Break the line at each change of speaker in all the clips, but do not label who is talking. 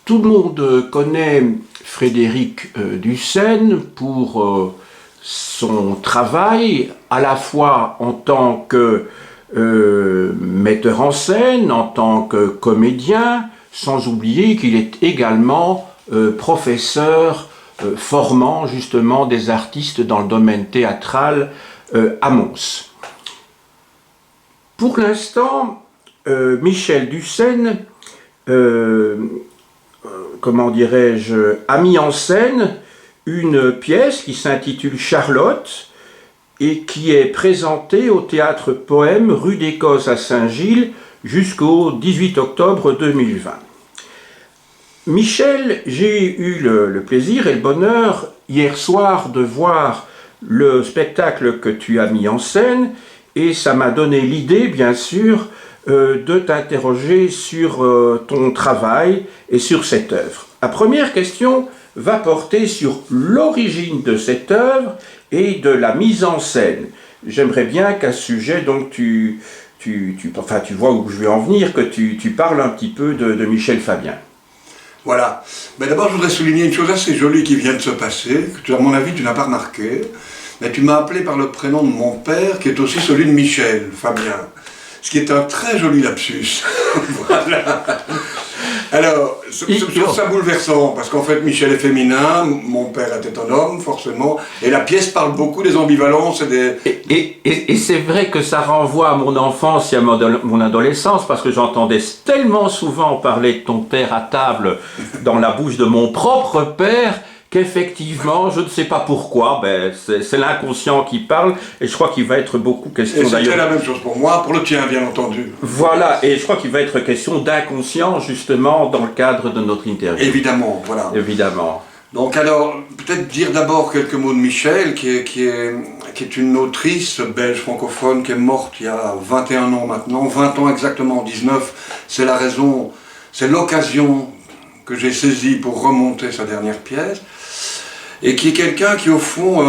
Tout le monde connaît Frédéric Dussène pour son travail, à la fois en tant que metteur en scène, en tant que comédien, sans oublier qu'il est également professeur formant justement des artistes dans le domaine théâtral à Mons. Pour l'instant, Michel Dussène, comment dirais-je, a mis en scène une pièce qui s'intitule Charlotte et qui est présentée au Théâtre Poème rue d'Écosse à Saint-Gilles jusqu'au 18 octobre 2020. Michel, j'ai eu le plaisir et le bonheur hier soir de voir le spectacle que tu as mis en scène et ça m'a donné l'idée, bien sûr, de t'interroger sur ton travail et sur cette œuvre. La première question va porter sur l'origine de cette œuvre et de la mise en scène. J'aimerais bien qu'à ce sujet, donc, tu vois où je vais en venir, que tu parles un petit peu de Michel Fabien.
Voilà. Mais d'abord, je voudrais souligner une chose assez jolie qui vient de se passer, que à mon avis, tu n'as pas remarqué. Mais tu m'as appelé par le prénom de mon père, qui est aussi celui de Michel, Fabien. Ce qui est un très joli lapsus. Voilà. Alors, je trouve ça bouleversant, parce qu'en fait, Michel est féminin, mon père était un homme, forcément, et la pièce parle beaucoup des ambivalences et des...
Et c'est vrai que ça renvoie à mon enfance et à mon adolescence, parce que j'entendais tellement souvent parler de ton père à table dans la bouche de mon propre père, qu'effectivement, je ne sais pas pourquoi, c'est l'inconscient qui parle, et je crois qu'il va être beaucoup question d'ailleurs...
C'était la même chose pour moi, pour le tien, bien entendu.
Voilà, et je crois qu'il va être question d'inconscient, justement, dans le cadre de notre interview.
Évidemment, voilà.
Évidemment.
Donc alors, peut-être dire d'abord quelques mots de Michel, qui est une autrice belge francophone qui est morte il y a 21 ans maintenant, 20 ans exactement, 19, c'est la raison, c'est l'occasion que j'ai saisie pour remonter sa dernière pièce, et qui est quelqu'un qui au fond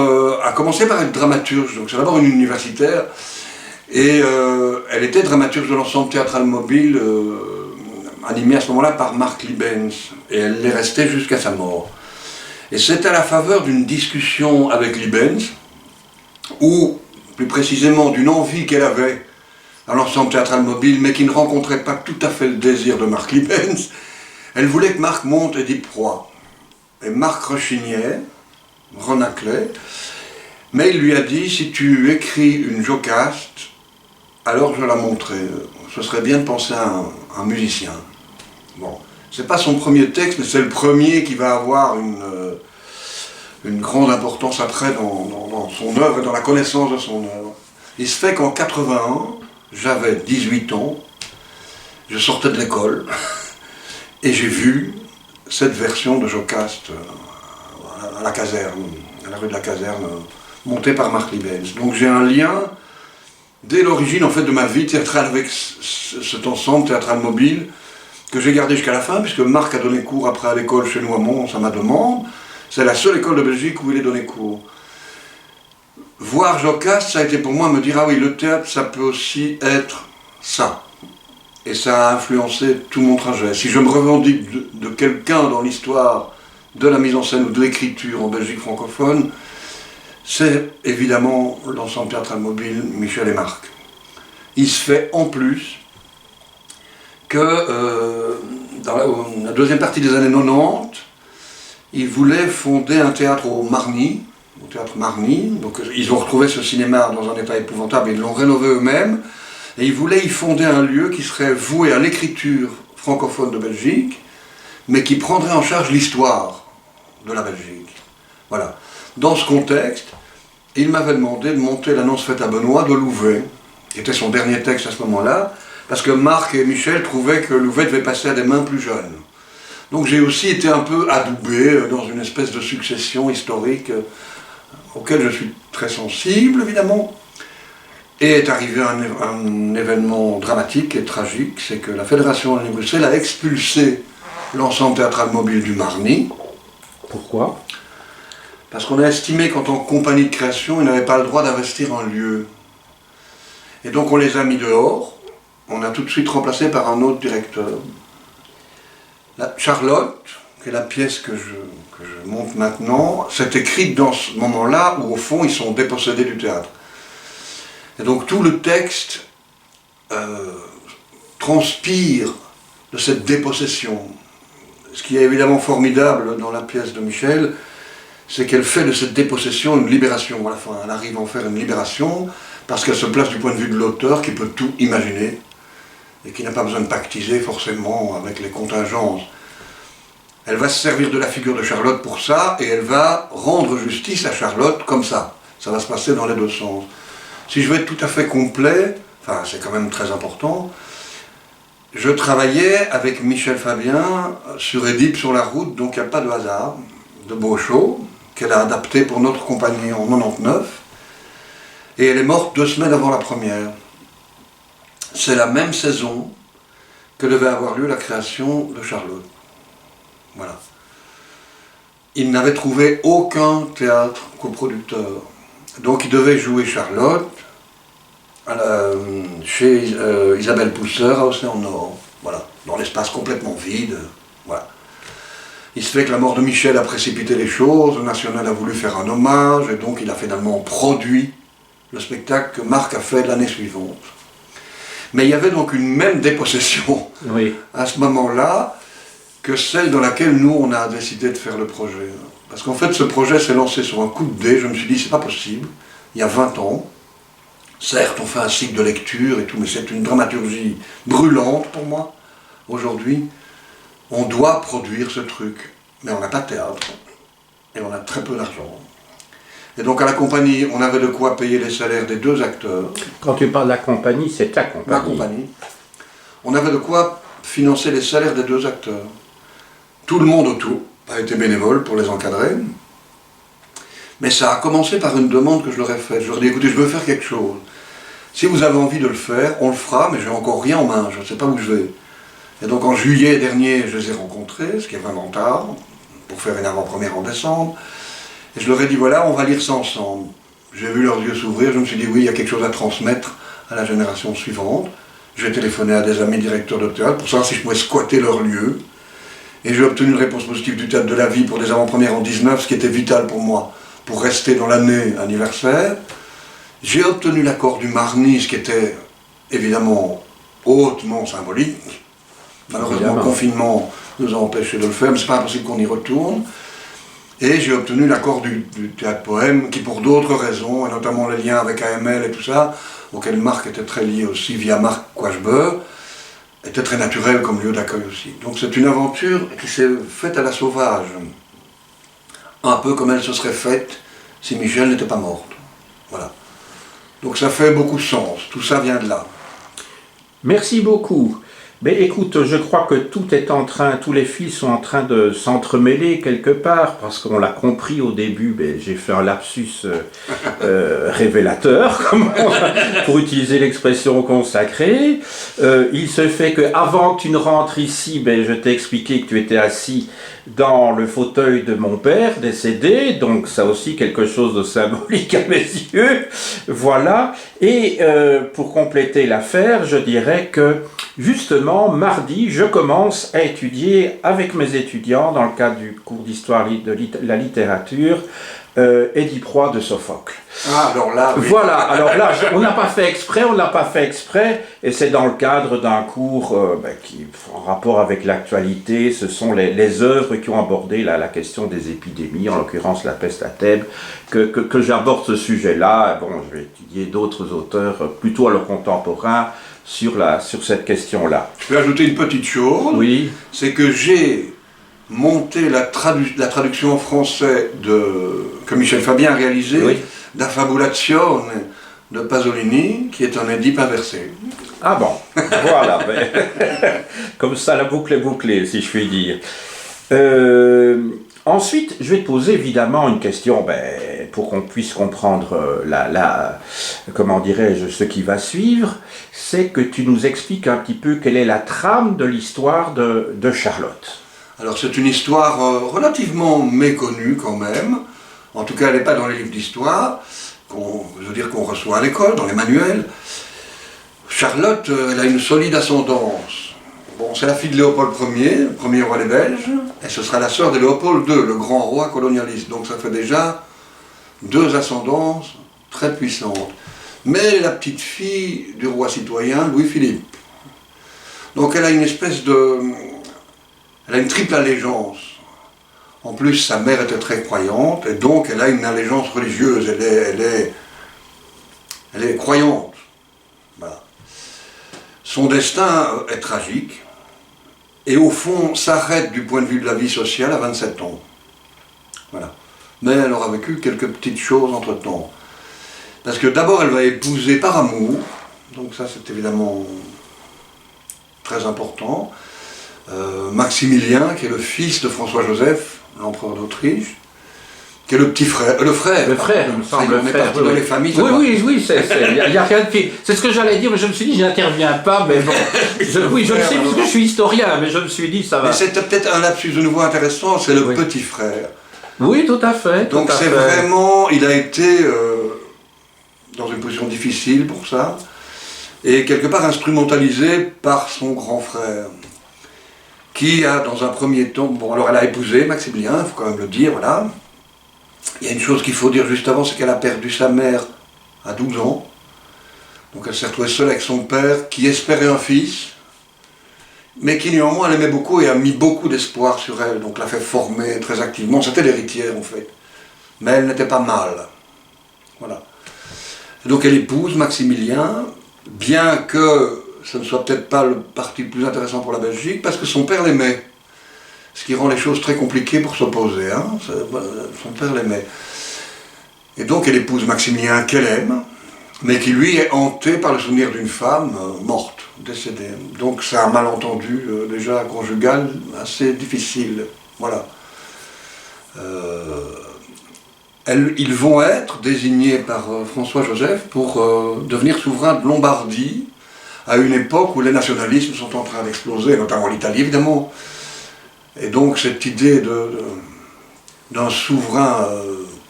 a commencé par être dramaturge, donc c'est d'abord une universitaire, et elle était dramaturge de l'ensemble théâtral mobile, animé à ce moment-là par Marc Liebens, et elle l'est restée jusqu'à sa mort. Et c'est à la faveur d'une discussion avec Liebens, ou plus précisément d'une envie qu'elle avait à l'ensemble théâtral mobile, mais qui ne rencontrait pas tout à fait le désir de Marc Liebens. Elle voulait que Marc monte Édipe Roi. Et Marc rechignait, renaclait, mais il lui a dit, si tu écris une Jocaste, alors je la monterai. Ce serait bien de penser à un musicien. Bon, c'est pas son premier texte, mais c'est le premier qui va avoir une grande importance après dans son œuvre et dans la connaissance de son œuvre. Il se fait qu'en 81, j'avais 18 ans, je sortais de l'école, et j'ai vu cette version de Jocaste à la caserne, à la rue de la Caserne, montée par Marc Liebens. Donc j'ai un lien, dès l'origine en fait de ma vie théâtrale avec cet ensemble théâtral mobile, que j'ai gardé jusqu'à la fin, puisque Marc a donné cours après à l'école chez nous à Mons, à ma demande. C'est la seule école de Belgique où il est donné cours. Voir Jocaste, ça a été pour moi me dire, ah oui, le théâtre, ça peut aussi être ça. Et ça a influencé tout mon trajet. Si je me revendique de quelqu'un dans l'histoire de la mise en scène ou de l'écriture en Belgique francophone, c'est évidemment l'ensemble théâtral mobile Michel et Marc. Il se fait en plus que dans la deuxième partie des années 90, ils voulaient fonder un théâtre au théâtre Marny. Donc ils ont retrouvé ce cinéma dans un état épouvantable et ils l'ont rénové eux-mêmes. Et ils voulaient y fonder un lieu qui serait voué à l'écriture francophone de Belgique, mais qui prendrait en charge l'histoire de la Belgique. Voilà. Dans ce contexte, il m'avait demandé de monter l'annonce faite à Benoît de Louvet, qui était son dernier texte à ce moment-là, parce que Marc et Michel trouvaient que Louvet devait passer à des mains plus jeunes. Donc j'ai aussi été un peu adoubé dans une espèce de succession historique auquel je suis très sensible, évidemment. Et est arrivé un événement dramatique et tragique, c'est que la Fédération Wallonie-Bruxelles a expulsé l'ensemble théâtral mobile du Marny.
Pourquoi ?
Parce qu'on a estimé qu'en tant que compagnie de création, ils n'avaient pas le droit d'investir un lieu. Et donc on les a mis dehors, on a tout de suite remplacé par un autre directeur. Charlotte, qui est la pièce que je monte maintenant, c'est écrite dans ce moment-là où au fond ils sont dépossédés du théâtre. Et donc tout le texte transpire de cette dépossession. Ce qui est évidemment formidable dans la pièce de Michel, c'est qu'elle fait de cette dépossession une libération. À la fin, elle arrive à en faire une libération parce qu'elle se place du point de vue de l'auteur qui peut tout imaginer et qui n'a pas besoin de pactiser forcément avec les contingences. Elle va se servir de la figure de Charlotte pour ça et elle va rendre justice à Charlotte comme ça. Ça va se passer dans les deux sens. Si je veux être tout à fait complet, enfin c'est quand même très important, je travaillais avec Michel Fabien sur Édipe sur la route, donc il n'y a pas de hasard, de Beauchot, qu'elle a adapté pour notre compagnie en 99, et elle est morte 2 semaines avant la première. C'est la même saison que devait avoir lieu la création de Charlotte. Voilà. Il n'avait trouvé aucun théâtre coproducteur. Donc il devait jouer Charlotte chez Isabelle Pousseur à Océan Nord. Voilà. Dans l'espace complètement vide. Voilà. Il se fait que la mort de Michel a précipité les choses, le National a voulu faire un hommage, et donc il a finalement produit le spectacle que Marc a fait l'année suivante. Mais il y avait donc une même dépossession à ce moment-là que celle dans laquelle nous on a décidé de faire le projet. Parce qu'en fait ce projet s'est lancé sur un coup de dé, je me suis dit c'est pas possible, il y a 20 ans. Certes on fait un cycle de lecture et tout, mais c'est une dramaturgie brûlante pour moi aujourd'hui. On doit produire ce truc, mais on n'a pas de théâtre, et on a très peu d'argent. Et donc à la compagnie, on avait de quoi payer les salaires des 2 acteurs.
Quand tu parles de la compagnie, c'est ta compagnie.
Ma compagnie. On avait de quoi financer les salaires des 2 acteurs. Tout le monde autour a été bénévole pour les encadrer. Mais ça a commencé par une demande que je leur ai faite. Je leur ai dit, écoutez, je veux faire quelque chose. Si vous avez envie de le faire, on le fera, mais je n'ai encore rien en main, je ne sais pas où je vais. Et donc en juillet dernier, je les ai rencontrés, ce qui est vraiment tard, pour faire une avant-première en décembre. Et je leur ai dit, voilà, on va lire ça ensemble. J'ai vu leurs yeux s'ouvrir, je me suis dit, oui, il y a quelque chose à transmettre à la génération suivante. J'ai téléphoné à des amis directeurs de théâtre pour savoir si je pouvais squatter leur lieu. Et j'ai obtenu une réponse positive du Théâtre de la Vie pour des avant-premières en 19, ce qui était vital pour moi, pour rester dans l'année anniversaire. J'ai obtenu l'accord du Marny, ce qui était évidemment hautement symbolique. Malheureusement, le confinement nous a empêchés de le faire, mais c'est pas impossible qu'on y retourne. Et j'ai obtenu l'accord du Théâtre Poème, qui pour d'autres raisons, et notamment les liens avec AML et tout ça, auxquels Marc était très lié aussi via Marc Quachbeur, était très naturel comme lieu d'accueil aussi. Donc c'est une aventure qui s'est faite à la sauvage, un peu comme elle se serait faite si Michel n'était pas morte. Voilà. Donc ça fait beaucoup de sens, tout ça vient de là.
Merci beaucoup. Mais écoute, je crois que tout est en train, tous les fils sont en train de s'entremêler quelque part, parce qu'on l'a compris au début, j'ai fait un lapsus révélateur, pour utiliser l'expression consacrée. Il se fait qu'avant que tu ne rentres ici, je t'ai expliqué que tu étais assis dans le fauteuil de mon père décédé, donc ça aussi quelque chose de symbolique à mes yeux. Voilà. Et pour compléter l'affaire, je dirais que justement, mardi, je commence à étudier avec mes étudiants, dans le cadre du cours d'histoire de la littérature, Édipe Roi de Sophocle.
Ah, alors là, oui.
Voilà, alors là, on n'a pas fait exprès, et c'est dans le cadre d'un cours qui, en rapport avec l'actualité, ce sont les œuvres qui ont abordé la question des épidémies, en l'occurrence la peste à Thèbes, que j'aborde ce sujet-là. Bon, je vais étudier d'autres auteurs, plutôt à leur contemporain, sur cette question-là.
Je peux ajouter une petite chose,
oui.
C'est que j'ai monté la traduction en français que Michel Fabien a réalisée,
oui.
d'Affabulazione de Pasolini, qui est un Édipe inversé.
Ah bon, voilà. Comme ça, la boucle est bouclée, si je puis dire. Ensuite, je vais te poser évidemment une question pour qu'on puisse comprendre comment dirais-je, ce qui va suivre. C'est que tu nous expliques un petit peu quelle est la trame de l'histoire de Charlotte.
Alors c'est une histoire relativement méconnue quand même. En tout cas, elle n'est pas dans les livres d'histoire, qu'on reçoit à l'école, dans les manuels. Charlotte, elle a une solide ascendance Bon, c'est la fille de Léopold Ier, le premier roi des Belges, et ce sera la sœur de Léopold II, le grand roi colonialiste. Donc ça fait déjà deux ascendances très puissantes. Mais la petite fille du roi citoyen, Louis-Philippe. Donc elle a une espèce de... Elle a une triple allégeance. En plus, sa mère était très croyante, et donc elle a une allégeance religieuse. Elle est croyante. Voilà. Son destin est tragique, et au fond s'arrête du point de vue de la vie sociale à 27 ans. Voilà. Mais elle aura vécu quelques petites choses entre-temps. Parce que d'abord elle va épouser par amour, donc ça c'est évidemment très important, Maximilien, qui est le fils de François-Joseph, l'empereur d'Autriche, qui est le petit frère, le frère,
il me semble,
on est parti dans les familles.
Oui, il n'y a rien de pire. C'est ce que j'allais dire, mais je me suis dit, je n'interviens pas, mais bon, je le sais, parce que je suis historien, mais je me suis dit, ça va.
Mais c'était peut-être un lapsus de nouveau intéressant, c'est le petit frère.
Oui, tout à fait.
Donc c'est vraiment, il a été dans une position difficile pour ça, et quelque part instrumentalisé par son grand frère, qui a dans un premier temps, bon alors elle a épousé Maximilien, il faut quand même le dire, voilà. Il y a une chose qu'il faut dire juste avant, c'est qu'elle a perdu sa mère à 12 ans, donc elle s'est retrouvée seule avec son père, qui espérait un fils, mais qui néanmoins l'aimait beaucoup et a mis beaucoup d'espoir sur elle, donc l'a fait former très activement, c'était l'héritière en fait, mais elle n'était pas mal, voilà. Et donc elle épouse Maximilien, bien que ce ne soit peut-être pas le parti le plus intéressant pour la Belgique, parce que son père l'aimait, ce qui rend les choses très compliquées pour s'opposer, hein. Son père l'aimait. Et donc elle épouse Maximilien qu'elle aime, mais qui lui est hanté par le souvenir d'une femme morte, décédée. Donc c'est un malentendu déjà conjugal assez difficile. Voilà. Ils vont être désignés par François-Joseph pour devenir souverains de Lombardie, à une époque où les nationalismes sont en train d'exploser, notamment l'Italie évidemment. Et donc cette idée d'un souverain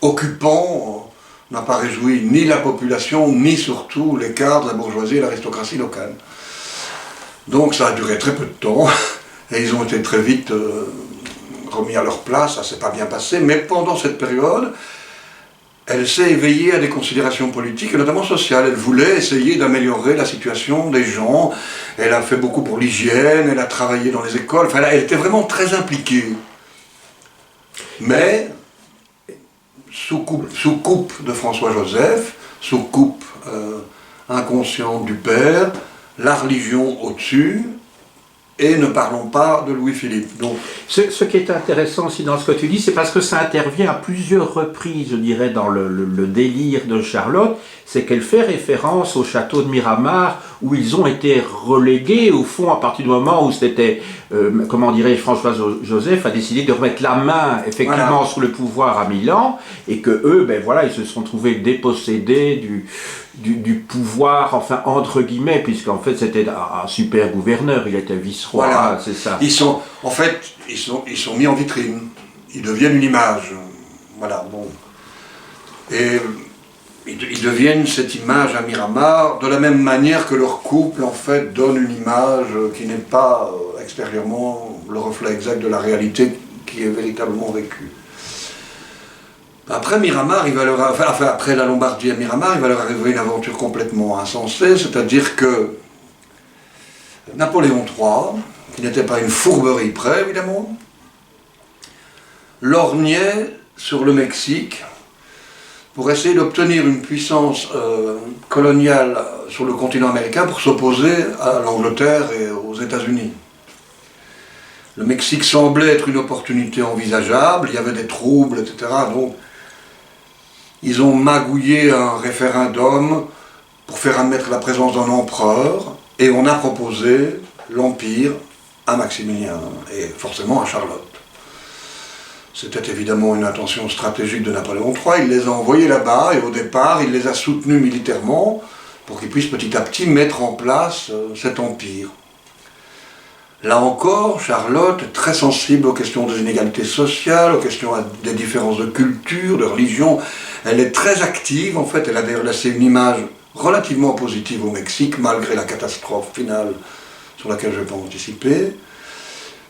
occupant n'a pas réjoui ni la population, ni surtout les cadres, la bourgeoisie et l'aristocratie locale. Donc ça a duré très peu de temps, et ils ont été très vite remis à leur place, ça s'est pas bien passé, mais pendant cette période, elle s'est éveillée à des considérations politiques, et notamment sociales. Elle voulait essayer d'améliorer la situation des gens, elle a fait beaucoup pour l'hygiène, elle a travaillé dans les écoles, enfin elle était vraiment très impliquée. Mais, sous coupe de François-Joseph, sous coupe inconsciente du père, la religion au-dessus, et ne parlons pas de Louis-Philippe. Donc,
ce qui est intéressant aussi dans ce que tu dis, c'est parce que ça intervient à plusieurs reprises, je dirais, dans le délire de Charlotte, c'est qu'elle fait référence au château de Miramar, où ils ont été relégués, au fond, à partir du moment où c'était, comment dirais-je, François-Joseph a décidé de remettre la main, effectivement, voilà, sur le pouvoir à Milan, et que eux, ben voilà, ils se sont trouvés dépossédés du pouvoir, enfin, entre guillemets, puisqu'en fait, c'était un super gouverneur, il était vice-roi, voilà, c'est ça.
Ils sont mis en vitrine, ils deviennent une image, voilà, bon. Et ils deviennent cette image à Miramar, de la même manière que leur couple, en fait, donne une image qui n'est pas extérieurement le reflet exact de la réalité qui est véritablement vécue. Après Miramar, après la Lombardie à Miramar, il va leur arriver une aventure complètement insensée, c'est-à-dire que Napoléon III, qui n'était pas une fourberie près, évidemment, lorgnait sur le Mexique pour essayer d'obtenir une puissance coloniale sur le continent américain pour s'opposer à l'Angleterre et aux États-Unis. Le Mexique semblait être une opportunité envisageable, il y avait des troubles, etc. Donc, ils ont magouillé un référendum pour faire admettre la présence d'un empereur, et on a proposé l'Empire à Maximilien, et forcément à Charlotte. C'était évidemment une intention stratégique de Napoléon III, il les a envoyés là-bas, et au départ, il les a soutenus militairement, pour qu'ils puissent petit à petit mettre en place cet empire. Là encore, Charlotte est très sensible aux questions des inégalités sociales, aux questions des différences de culture, de religion. Elle est très active, en fait, elle a d'ailleurs laissé une image relativement positive au Mexique, malgré la catastrophe finale sur laquelle je ne vais pas anticiper.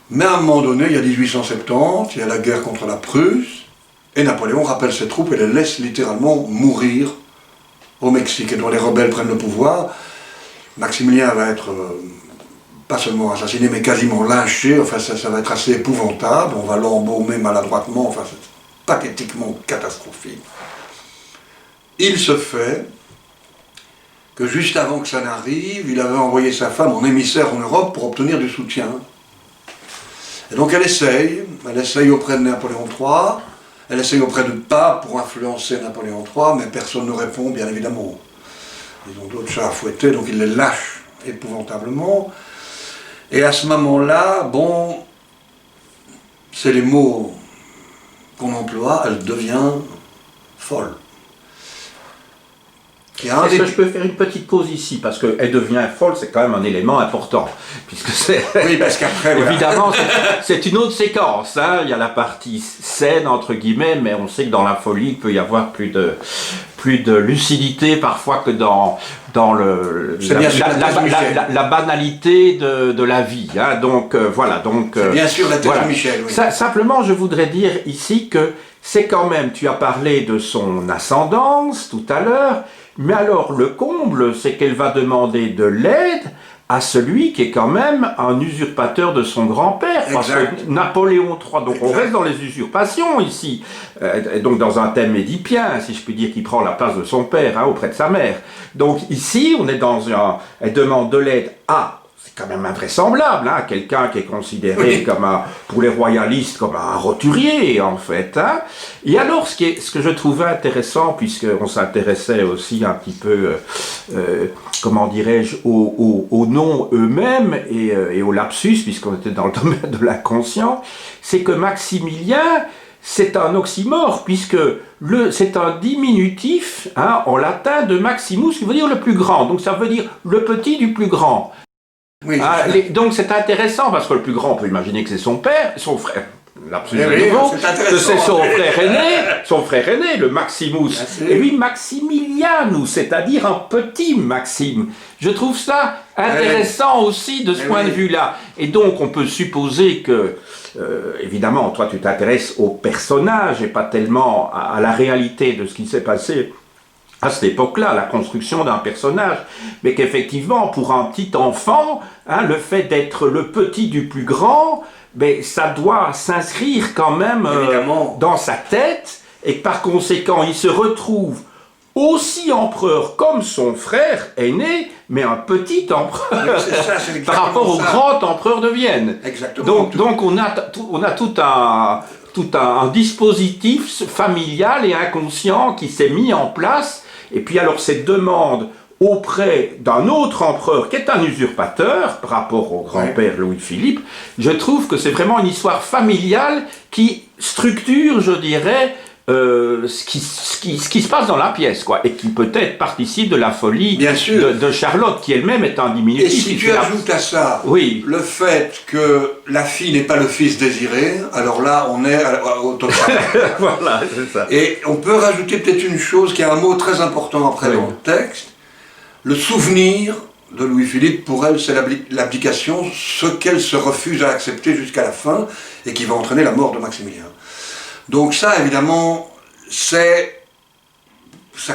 Mais à un moment donné, il y a 1870, il y a la guerre contre la Prusse, et Napoléon rappelle ses troupes et les laisse littéralement mourir au Mexique. Et donc les rebelles prennent le pouvoir. Maximilien va être pas seulement assassiné, mais quasiment lynché. Enfin, ça va être assez épouvantable. On va l'embaumer maladroitement. Enfin, c'est pathétiquement catastrophique. Il se fait que juste avant que ça n'arrive, il avait envoyé sa femme en émissaire en Europe pour obtenir du soutien. Et donc elle essaye auprès de Napoléon III, elle essaye auprès du pape pour influencer Napoléon III, mais personne ne répond, bien évidemment. Ils ont d'autres chats à fouetter, donc ils les lâchent épouvantablement. Et à ce moment-là, bon, c'est les mots qu'on emploie, elle devient folle.
Est-ce que je peux faire une petite pause ici, parce qu'elle devient folle, c'est quand même un élément important, puisque c'est...
Oui, parce qu'après...
Évidemment, c'est une autre séquence, hein. Il y a la partie saine, entre guillemets, mais on sait que dans la folie, il peut y avoir plus de lucidité parfois que dans la banalité de la vie. Hein. Donc, voilà. Donc,
c'est bien sûr la tête
voilà.
de Michel, oui.
Simplement, je voudrais dire ici que c'est quand même, tu as parlé de son ascendance tout à l'heure, mais alors le comble, c'est qu'elle va demander de l'aide à celui qui est quand même un usurpateur de son grand-père, parce que Napoléon III, donc on reste dans les usurpations ici, donc dans un thème édipien, si je puis dire, qui prend la place de son père, hein, auprès de sa mère. Donc ici, on est elle demande de l'aide à, c'est quand même invraisemblable, hein, quelqu'un qui est considéré comme pour les royalistes comme un roturier en fait. Hein. Et alors ce que je trouvais intéressant, puisqu'on s'intéressait aussi un petit peu, comment dirais-je, aux noms eux-mêmes et au lapsus, puisqu'on était dans le domaine de l'inconscient, c'est que Maximilien, c'est un oxymore, puisque c'est un diminutif hein, en latin de Maximus, qui veut dire le plus grand, donc ça veut dire le petit du plus grand.
Oui,
donc c'est intéressant parce que le plus grand, on peut imaginer que c'est son père, son frère, l'absolu
c'est
son frère aîné, le Maximus, et lui Maximilianus, c'est-à-dire un petit Maxime. Je trouve ça intéressant aussi de ce point de vue-là. Et donc on peut supposer que, évidemment, toi tu t'intéresses au personnage et pas tellement à la réalité de ce qui s'est passé à cette époque-là, la construction d'un personnage, mais qu'effectivement, pour un petit enfant, hein, le fait d'être le petit du plus grand, ben, ça doit s'inscrire quand même dans sa tête, et par conséquent, il se retrouve aussi empereur comme son frère aîné, mais un petit empereur, par rapport au grand empereur de Vienne.
Exactement.
Donc on a tout un dispositif familial et inconscient qui s'est mis en place. Et puis alors cette demande auprès d'un autre empereur qui est un usurpateur par rapport au grand-père Louis-Philippe, je trouve que c'est vraiment une histoire familiale qui structure, je dirais, ce qui se passe dans la pièce, quoi, et qui peut-être participe de la folie de Charlotte, qui elle-même est un diminutif.
Et si tu ajoutes à ça le fait que la fille n'est pas le fils désiré, alors là, on est au total.
Voilà, c'est ça.
Et on peut rajouter peut-être une chose, qui est un mot très important après dans le texte, le souvenir de Louis-Philippe, pour elle, c'est l'abdication, ce qu'elle se refuse à accepter jusqu'à la fin, et qui va entraîner la mort de Maximilien. Donc ça, évidemment, ça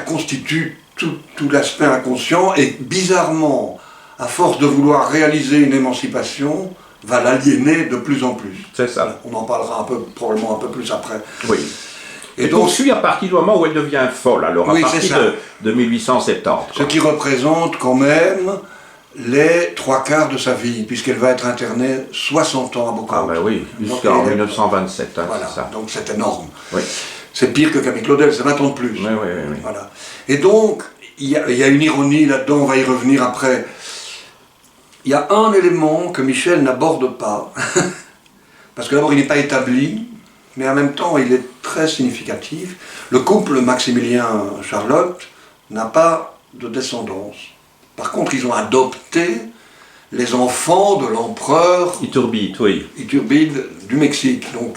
constitue tout l'aspect inconscient, et bizarrement, à force de vouloir réaliser une émancipation, va l'aliéner de plus en plus.
C'est ça.
On en parlera probablement un peu plus après.
Oui. Et donc, poursuit à partir du moment où elle devient folle, alors à partir de 1870.
Ce qui représente quand même les 3/4 de sa vie, puisqu'elle va être internée 60 ans à Bourgogne.
Ah ben oui, jusqu'en 1927, hein,
voilà,
c'est ça.
Donc c'est énorme.
Oui.
C'est pire que Camille Claudel, c'est 20 ans de plus.
Oui.
Voilà. Et donc, il y a une ironie là-dedans, on va y revenir après. Il y a un élément que Michel n'aborde pas, parce que d'abord il n'est pas établi, mais en même temps il est très significatif. Le couple Maximilien-Charlotte n'a pas de descendance. Par contre, ils ont adopté les enfants de l'empereur Iturbide du Mexique. Donc,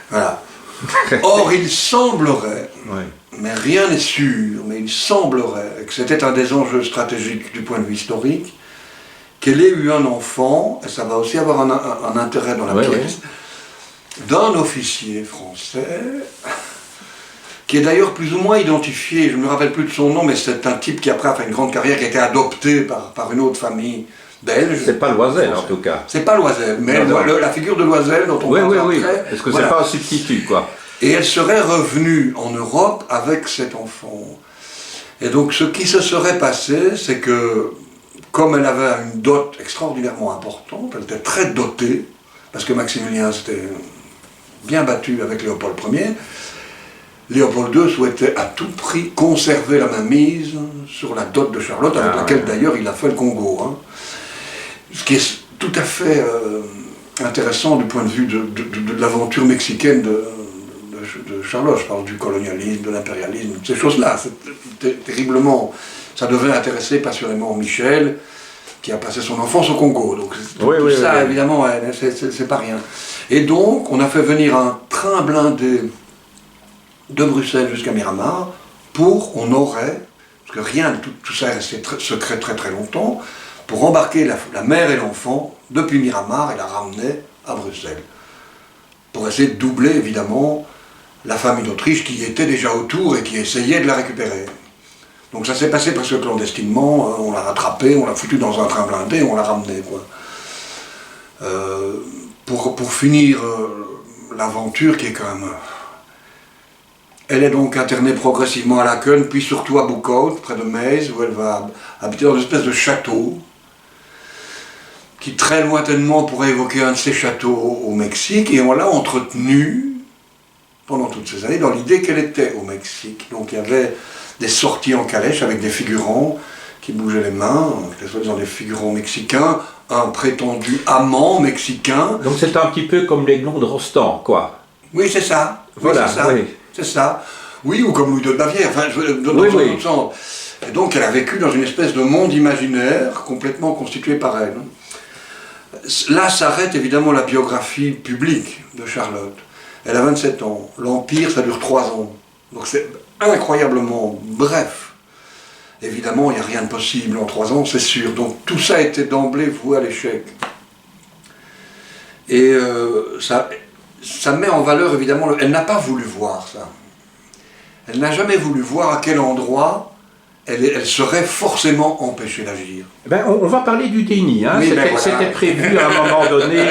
voilà. Or, il semblerait, mais rien n'est sûr, mais il semblerait que c'était un des enjeux stratégiques du point de vue historique, qu'elle ait eu un enfant, et ça va aussi avoir un intérêt dans la pièce, d'un officier français, qui est d'ailleurs plus ou moins identifié, je ne me rappelle plus de son nom, mais c'est un type qui après a fait une grande carrière, qui a été adopté par une autre famille belge.
C'est pas Loisel en tout cas.
C'est pas Loisel, mais la figure de Loisel dont on parle après.
Parce que c'est pas un substitut, quoi.
Et elle serait revenue en Europe avec cet enfant. Et donc ce qui se serait passé, c'est que, comme elle avait une dot extraordinairement importante, elle était très dotée, parce que Maximilien s'était bien battu avec Léopold Ier, Léopold II souhaitait à tout prix conserver la mainmise sur la dot de Charlotte, avec laquelle d'ailleurs il a fait le Congo. Hein. Ce qui est tout à fait intéressant du point de vue de l'aventure mexicaine de Charlotte. Je parle du colonialisme, de l'impérialisme, ces choses-là. C'est terriblement. Ça devait intéresser passionnément Michel, qui a passé son enfance au Congo. Donc tout ça, évidemment, c'est pas rien. Et donc, on a fait venir un train blindé de Bruxelles jusqu'à Miramar, on aurait, parce que rien, tout ça est resté secret très très longtemps, pour embarquer la mère et l'enfant depuis Miramar et la ramener à Bruxelles. Pour essayer de doubler, évidemment, la famille d'Autriche qui était déjà autour et qui essayait de la récupérer. Donc ça s'est passé presque clandestinement, on l'a rattrapé, on l'a foutu dans un train blindé, on l'a ramené, quoi. Pour finir l'aventure qui est quand même... Elle est donc internée progressivement à Laeken, puis surtout à Boekhout, près de Metz, où elle va habiter dans une espèce de château, qui très lointainement pourrait évoquer un de ces châteaux au Mexique, et on l'a entretenue pendant toutes ces années dans l'idée qu'elle était au Mexique. Donc il y avait des sorties en calèche avec des figurants qui bougeaient les mains, soi-disant des figurants mexicains, un prétendu amant mexicain.
Donc c'est un petit peu comme l'Aiglon de Rostand, quoi.
Oui, c'est ça.
Voilà,
oui, c'est ça.
Oui.
C'est ça. Oui, ou comme Louis de Bavière, enfin, dans un autre sens. Et donc elle a vécu dans une espèce de monde imaginaire complètement constitué par elle. Là s'arrête évidemment la biographie publique de Charlotte. Elle a 27 ans. L'Empire, ça dure 3 ans. Donc c'est incroyablement bref. Évidemment, il n'y a rien de possible en 3 ans, c'est sûr. Donc tout ça a été d'emblée voué à l'échec. Et ça met en valeur, évidemment, elle n'a pas voulu voir ça. Elle n'a jamais voulu voir à quel endroit elle serait forcément empêchée d'agir.
Ben, on va parler du déni, hein. Oui, c'était prévu à un moment donné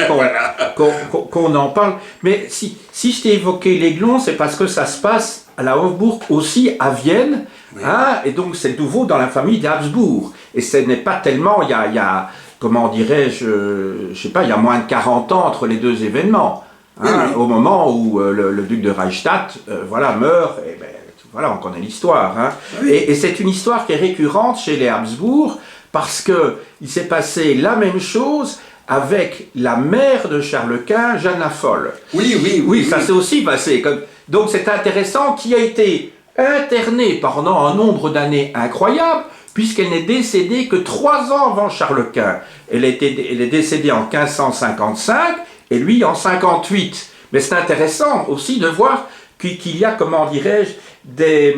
qu'on en parle. Mais si je t'ai évoqué l'Aiglon, c'est parce que ça se passe à la Hofburg, aussi à Vienne, hein, et donc c'est nouveau dans la famille d'Habsbourg. Et ce n'est pas tellement, il y a comment dirais-je, je sais pas, il y a moins de 40 ans entre les deux événements. Hein, au moment où le duc de Reichstadt meurt, et ben, voilà, on connaît l'histoire. Hein. Et c'est une histoire qui est récurrente chez les Habsbourg, parce qu'il s'est passé la même chose avec la mère de Charles Quint, Jeanne la Folle. Oui, ça s'est aussi passé. Donc c'est intéressant, qui a été internée pendant un nombre d'années incroyable, puisqu'elle n'est décédée que 3 ans avant Charles Quint. Elle est décédée en 1555, et lui en 58. Mais c'est intéressant aussi de voir qu'il y a, comment dirais-je, des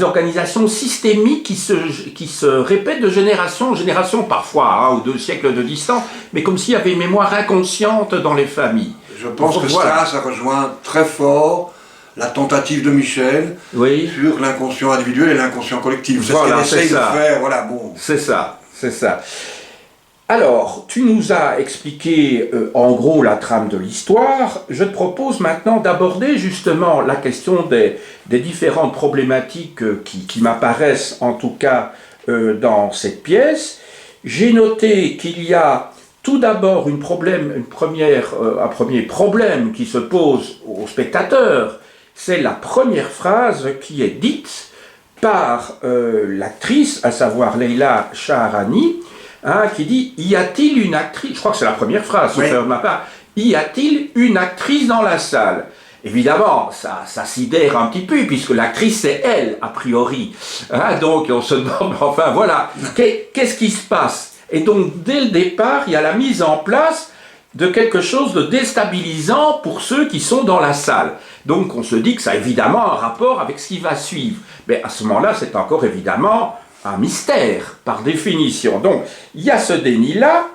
organisations systémiques qui se répètent de génération en génération, parfois, ou 2 siècles de distance, mais comme s'il y avait une mémoire inconsciente dans les familles.
Je pense que ça rejoint très fort la tentative de Michel sur l'inconscient individuel et l'inconscient collectif. C'est ce qu'elle essaye de faire,
C'est ça. Alors, tu nous as expliqué en gros la trame de l'histoire. Je te propose maintenant d'aborder justement la question des différentes problématiques qui m'apparaissent en tout cas dans cette pièce. J'ai noté qu'il y a tout d'abord un premier problème qui se pose au spectateur. C'est la première phrase qui est dite par l'actrice, à savoir Leila Shaharani, qui dit « Y a-t-il une actrice ?» Je crois que c'est la première phrase, de ma part. « Y a-t-il une actrice dans la salle ?» Évidemment, ça sidère un petit peu, puisque l'actrice, c'est elle, a priori. Donc, on se demande, enfin, voilà, qu'est-ce qui se passe? Et donc, dès le départ, il y a la mise en place de quelque chose de déstabilisant pour ceux qui sont dans la salle. Donc, on se dit que ça a évidemment un rapport avec ce qui va suivre. Mais à ce moment-là, c'est encore évidemment un mystère, par définition. Donc, il y a ce déni-là,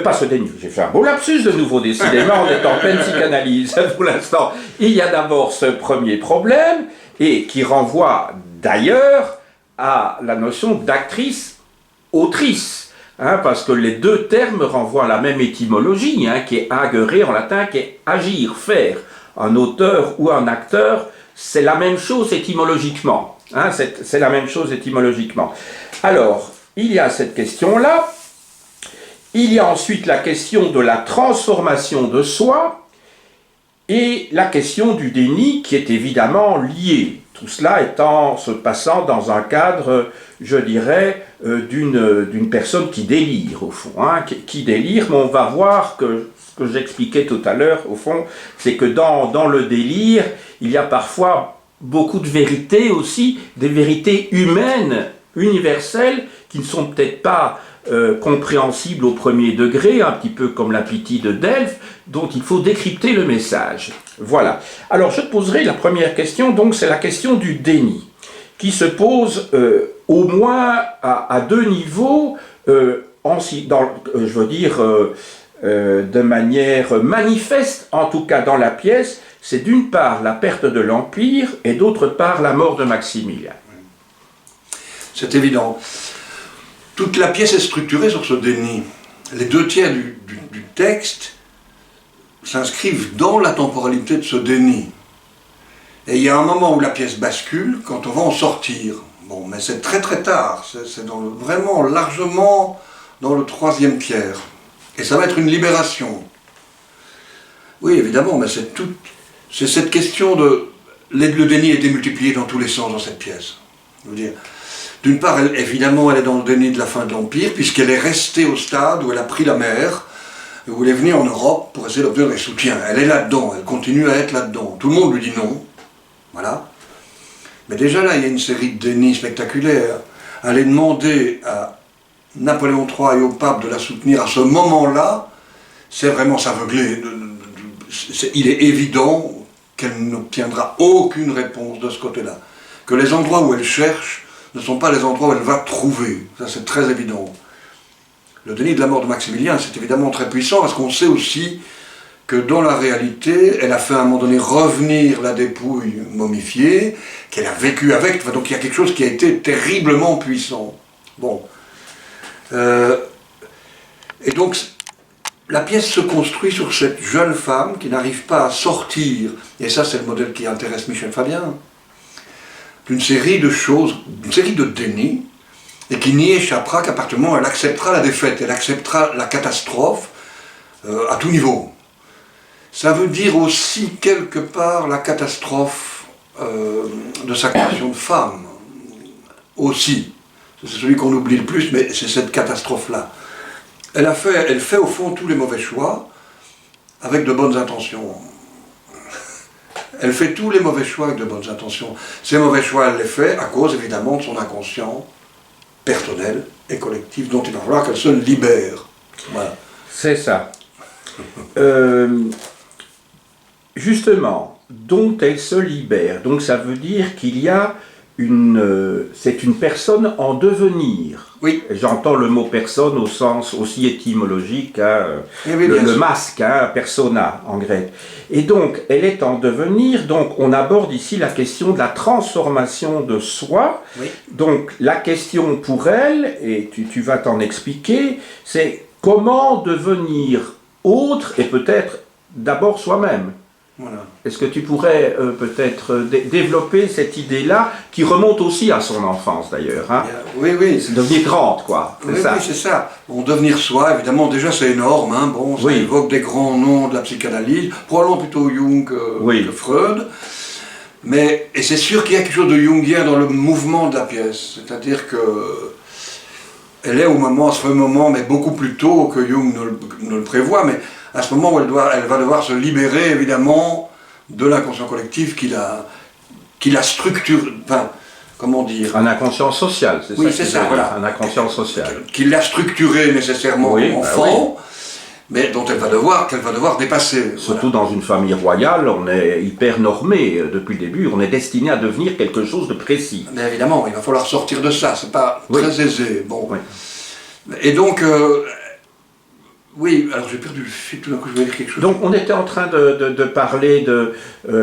pas ce déni, j'ai fait un beau lapsus de nouveau, décidément, on est en pleine psychanalyse pour l'instant. Il y a d'abord ce premier problème, et qui renvoie d'ailleurs à la notion d'actrice-autrice, hein, parce que les deux termes renvoient à la même étymologie, hein, qui est agere en latin, qui est agir, faire. Un auteur ou un acteur, c'est la même chose étymologiquement. Hein, c'est la même chose étymologiquement. Alors, il y a cette question-là. Il y a ensuite la question de la transformation de soi et la question du déni qui est évidemment liée. Tout cela se passant dans un cadre, je dirais, d'une personne qui délire, au fond. Hein, qui délire, mais on va voir que ce que j'expliquais tout à l'heure, au fond, c'est que dans le délire, il y a parfois beaucoup de vérités aussi, des vérités humaines, universelles, qui ne sont peut-être pas compréhensibles au premier degré, un petit peu comme la Pythie de Delphes, dont il faut décrypter le message. Voilà. Alors je te poserai la première question, donc c'est la question du déni, qui se pose au moins à deux niveaux, de manière manifeste, en tout cas dans la pièce. C'est d'une part la perte de l'Empire et d'autre part la mort de Maximilien.
C'est évident. Toute la pièce est structurée sur ce déni. Les deux tiers du texte s'inscrivent dans la temporalité de ce déni. Et il y a un moment où la pièce bascule, quand on va en sortir. Bon, mais c'est très très tard, c'est vraiment largement dans le troisième tiers. Et ça va être une libération. Oui, évidemment, mais c'est cette question de... Le déni est démultiplié dans tous les sens dans cette pièce. Je veux dire, d'une part, évidemment, elle est dans le déni de la fin de l'Empire, puisqu'elle est restée au stade où elle a pris la mer, où elle est venue en Europe pour essayer d'obtenir des soutiens. Elle est là-dedans, elle continue à être là-dedans. Tout le monde lui dit non. Voilà. Mais déjà là, il y a une série de dénis spectaculaires. Aller demander à Napoléon III et au pape de la soutenir à ce moment-là, c'est vraiment s'aveugler. Il est évident qu'elle n'obtiendra aucune réponse de ce côté-là. Que les endroits où elle cherche ne sont pas les endroits où elle va trouver. Ça, c'est très évident. Le déni de la mort de Maximilien, c'est évidemment très puissant, parce qu'on sait aussi que dans la réalité, elle a fait à un moment donné revenir la dépouille momifiée, qu'elle a vécu avec, enfin, donc il y a quelque chose qui a été terriblement puissant. Bon. Et donc, la pièce se construit sur cette jeune femme qui n'arrive pas à sortir, et ça c'est le modèle qui intéresse Michel Fabien, d'une série de choses, d'une série de dénis, et qui n'y échappera qu'à partir du moment où elle acceptera la défaite, elle acceptera la catastrophe à tout niveau. Ça veut dire aussi quelque part la catastrophe de sa condition de femme, aussi. C'est celui qu'on oublie le plus, mais c'est cette catastrophe-là. Elle fait au fond tous les mauvais choix avec de bonnes intentions. Elle fait tous les mauvais choix avec de bonnes intentions. Ces mauvais choix, elle les fait à cause évidemment de son inconscient personnel et collectif dont il va falloir qu'elle se libère. Voilà.
C'est ça. Justement, dont elle se libère. Donc ça veut dire qu'il y a c'est une personne en devenir.
Oui.
J'entends le mot personne au sens aussi étymologique, hein,
oui,
le masque, hein, persona en grec. Et donc, elle est en devenir, donc on aborde ici la question de la transformation de soi.
Oui.
Donc la question pour elle, et tu vas t'en expliquer, c'est comment devenir autre et peut-être d'abord soi-même.
Voilà.
Est-ce que tu pourrais peut-être développer cette idée-là, qui remonte aussi à son enfance d'ailleurs, hein?
Oui, oui.
C'est devenir grande, quoi.
Oui, oui, c'est ça. Bon, devenir soi, évidemment, déjà c'est énorme, hein. Bon, ça évoque des grands noms de la psychanalyse, probablement plutôt Jung que Freud. Et c'est sûr qu'il y a quelque chose de jungien dans le mouvement de la pièce. C'est-à-dire que elle est à ce moment, mais beaucoup plus tôt que Jung ne le prévoit, mais à ce moment où elle va devoir se libérer, évidemment, de l'inconscient collectif qui la structure, enfin, comment dire...
Un inconscient social, c'est ça?
Oui, c'est ça, voilà.
Un inconscient social.
Qui l'a structuré nécessairement enfant, mais qu'elle va devoir dépasser.
Surtout dans une famille royale, on est hyper normé depuis le début, on est destiné à devenir quelque chose de précis.
Mais évidemment, il va falloir sortir de ça, c'est pas très aisé. Bon.
Oui.
Et donc, oui, alors j'ai perdu le fil, tout d'un coup je voulais dire quelque chose.
Donc on était en train de parler de,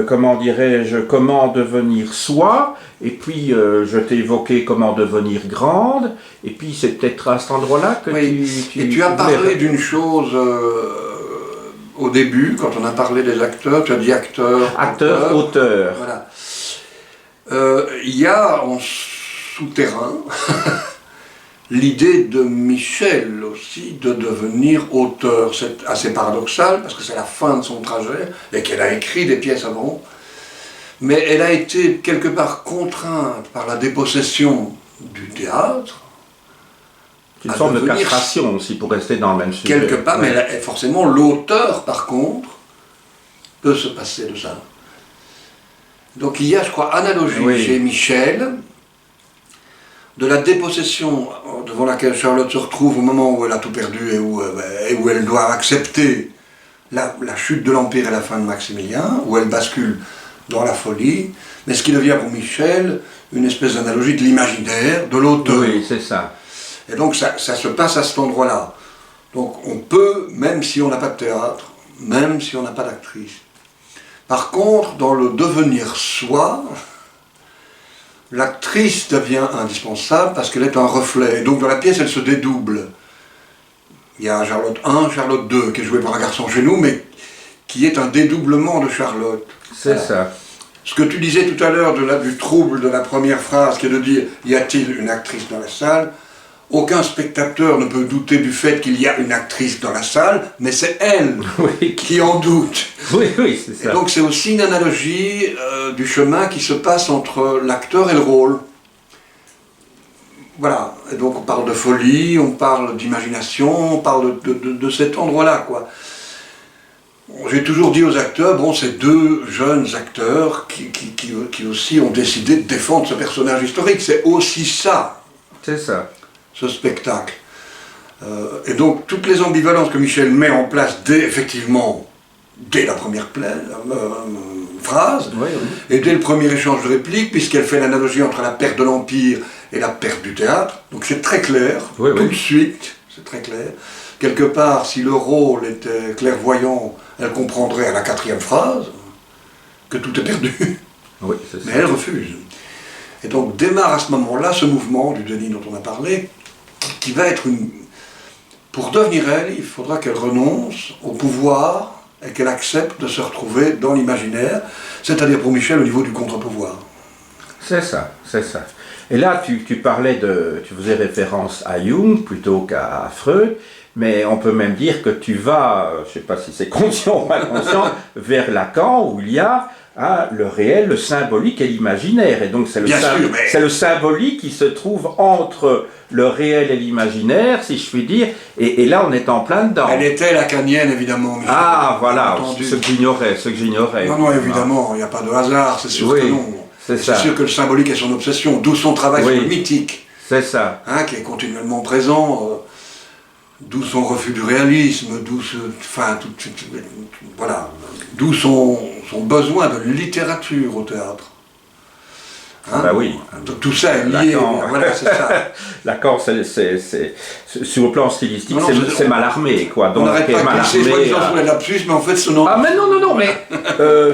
comment dirais-je, comment devenir soi, et puis je t'ai évoqué comment devenir grande, et puis c'est peut-être à cet endroit-là que
tu as parlé d'une chose au début, quand on a parlé des acteurs, tu as dit acteur,
auteur.
Voilà. Il y a en souterrain l'idée de Michel aussi de devenir auteur. C'est assez paradoxal parce que c'est la fin de son trajet et qu'elle a écrit des pièces avant. Mais elle a été quelque part contrainte par la dépossession du théâtre.
C'est une forme de castration aussi pour rester dans le même sujet.
Quelque part, mais forcément l'auteur par contre peut se passer de ça. Donc il y a, je crois, analogie chez Michel de la dépossession devant laquelle Charlotte se retrouve au moment où elle a tout perdu et où elle doit accepter la chute de l'Empire et la fin de Maximilien, où elle bascule dans la folie, mais ce qui devient pour Michel une espèce d'analogie de l'imaginaire, de l'auteur.
Oui, c'est ça.
Et donc ça se passe à cet endroit-là. Donc on peut, même si on n'a pas de théâtre, même si on n'a pas d'actrice. Par contre, dans le devenir soi, l'actrice devient indispensable parce qu'elle est un reflet. Et donc dans la pièce, elle se dédouble. Il y a Charlotte 1, Charlotte 2, qui est jouée par un garçon chez nous, mais qui est un dédoublement de Charlotte.
C'est ça.
Ce que tu disais tout à l'heure du trouble de la première phrase, qui est de dire « y a-t-il une actrice dans la salle ?» Aucun spectateur ne peut douter du fait qu'il y a une actrice dans la salle, mais c'est elle qui en doute.
Oui, c'est ça.
Et donc c'est aussi une analogie du chemin qui se passe entre l'acteur et le rôle. Voilà, et donc on parle de folie, on parle d'imagination, on parle de cet endroit-là, quoi. J'ai toujours dit aux acteurs, bon, c'est deux jeunes acteurs qui aussi ont décidé de défendre ce personnage historique, c'est aussi ça.
C'est ça.
Ce spectacle. Et donc, toutes les ambivalences que Michel met en place effectivement, dès la première phrase, et dès le premier échange de répliques, puisqu'elle fait l'analogie entre la perte de l'Empire et la perte du théâtre, donc c'est très clair, tout de suite, c'est très clair. Quelque part, si le rôle était clairvoyant, elle comprendrait à la 4e phrase que tout est perdu.
Oui, c'est ça.
Mais elle refuse. Et donc démarre à ce moment-là ce mouvement du Denis dont on a parlé, qui va être une... Pour devenir elle, il faudra qu'elle renonce au pouvoir et qu'elle accepte de se retrouver dans l'imaginaire, c'est-à-dire pour Michel au niveau du contre-pouvoir.
C'est ça, c'est ça. Et là, tu faisais référence à Jung plutôt qu'à Freud, mais on peut même dire que tu vas, je ne sais pas si c'est conscient ou inconscient, vers Lacan où il y a le réel, le symbolique et l'imaginaire. Et donc c'est le symbolique qui se trouve entre le réel et l'imaginaire, si je puis dire, et là on est en plein dedans.
Elle était lacanienne, évidemment. Michel.
Ah, voilà, ce que j'ignorais.
Non, évidemment, il n'y a pas de hasard, c'est sûr que non. C'est sûr que le symbolique est son obsession, d'où son travail sur le mythique.
C'est ça.
Qui est continuellement présent, d'où son refus du réalisme, d'où son besoin de littérature au théâtre.
Oui.
Donc tout ça est lié, voilà, c'est ça.
Lacan, sur le plan stylistique, c'est Mallarmé, quoi. Donc,
on n'arrête pas de glisser soi-disant sur les lapsus, mais en fait ce nom...
Ah mais non, mais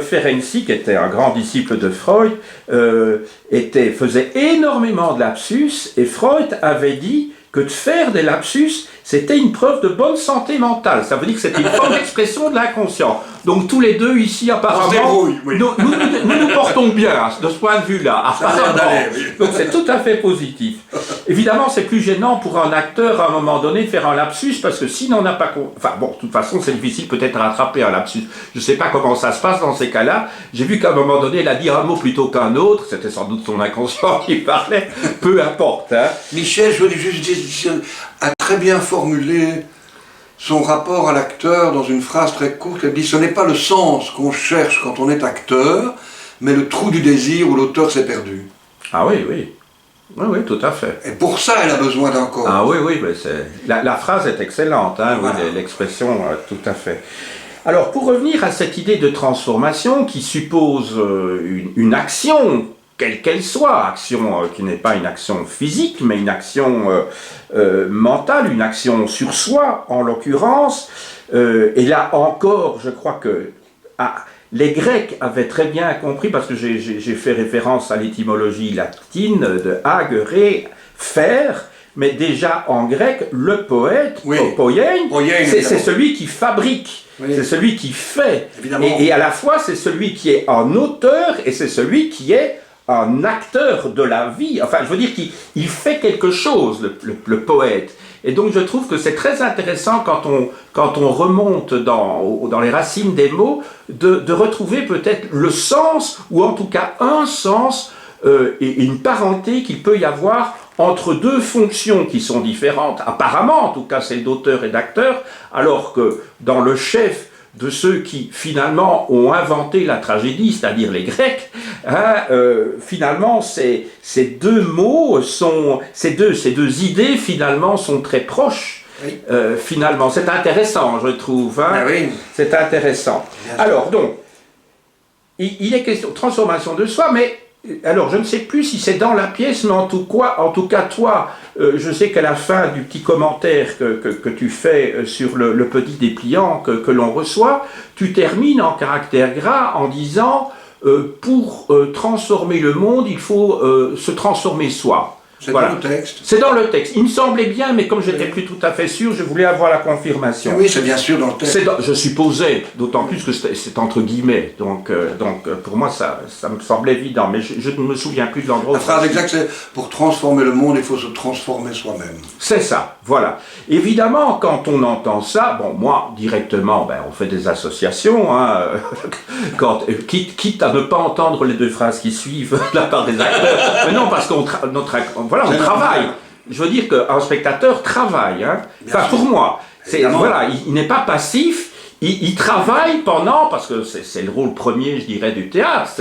Ferenczi, qui était un grand disciple de Freud, faisait énormément de lapsus, et Freud avait dit que de faire des lapsus, c'était une preuve de bonne santé mentale. Ça veut dire que c'était une forme d'expression de l'inconscient. Donc tous les deux ici, apparemment, nous portons bien de ce point de vue-là. Apparemment. Donc c'est tout à fait positif. Évidemment, c'est plus gênant pour un acteur à un moment donné de faire un lapsus, parce que s'il n'en a pas... Enfin bon, de toute façon, c'est difficile peut-être à rattraper un lapsus. Je ne sais pas comment ça se passe dans ces cas-là. J'ai vu qu'à un moment donné, elle a dit un mot plutôt qu'un autre. C'était sans doute son inconscient qui parlait. Peu importe.
Michel, je voulais juste dire, a très bien formulé son rapport à l'acteur dans une phrase très courte. Elle dit « Ce n'est pas le sens qu'on cherche quand on est acteur, mais le trou du désir où l'auteur s'est perdu. »
Ah oui. Oui, oui, tout à fait.
Et pour ça, elle a besoin d'un corps.
Ah oui, oui, mais la phrase est excellente, hein,
Voilà.
oui, l'expression, tout à fait. Alors, pour revenir à cette idée de transformation qui suppose une action, quelle qu'elle soit, action qui n'est pas une action physique, mais une action mentale, une action sur soi, en l'occurrence, et là encore, je crois que les Grecs avaient très bien compris, parce que j'ai fait référence à l'étymologie latine de agere, faire, mais déjà en grec, le poète,
Oui.
poiein, c'est
évidemment.
celui qui fabrique,
Oui.
c'est celui qui fait,
Évidemment.
et à la fois c'est celui qui est un auteur et c'est celui qui est un acteur de la vie, enfin je veux dire qu'il fait quelque chose, le poète. Et donc je trouve que c'est très intéressant quand on remonte dans les racines des mots, de retrouver peut-être le sens, ou en tout cas un sens, et une parenté qu'il peut y avoir entre deux fonctions qui sont différentes, apparemment en tout cas celle d'auteur et d'acteur, alors que dans le chef de ceux qui finalement ont inventé la tragédie, c'est-à-dire les Grecs, hein, finalement ces deux mots ces deux idées finalement sont très proches.
Oui.
Finalement, c'est intéressant, je trouve. Hein.
Ah oui.
C'est intéressant. Alors donc, il est question de transformation de soi, mais alors je ne sais plus si c'est dans la pièce, mais en tout cas toi, je sais qu'à la fin du petit commentaire que tu fais sur le petit dépliant que l'on reçoit, tu termines en caractère gras en disant pour transformer le monde, il faut se transformer soi.
C'est
Voilà.
dans le texte.
C'est dans le texte. Il me semblait bien, mais comme je n'étais plus tout à fait sûr, je voulais avoir la confirmation.
Oui, c'est bien sûr dans le texte.
Je supposais, d'autant plus que c'est entre guillemets, donc pour moi ça me semblait évident, mais je ne me souviens plus de l'endroit.
La phrase exacte, c'est pour transformer le monde, il faut se transformer soi-même.
C'est ça, voilà. Évidemment, quand on entend ça, bon, moi, directement, on fait des associations, hein, quitte à ne pas entendre les deux phrases qui suivent de la part des acteurs, mais non, parce qu'on travaille. Je veux dire qu'un spectateur travaille, hein. Enfin, pour moi, voilà, il n'est pas passif, il travaille pendant, parce que c'est le rôle premier, je dirais, du théâtre.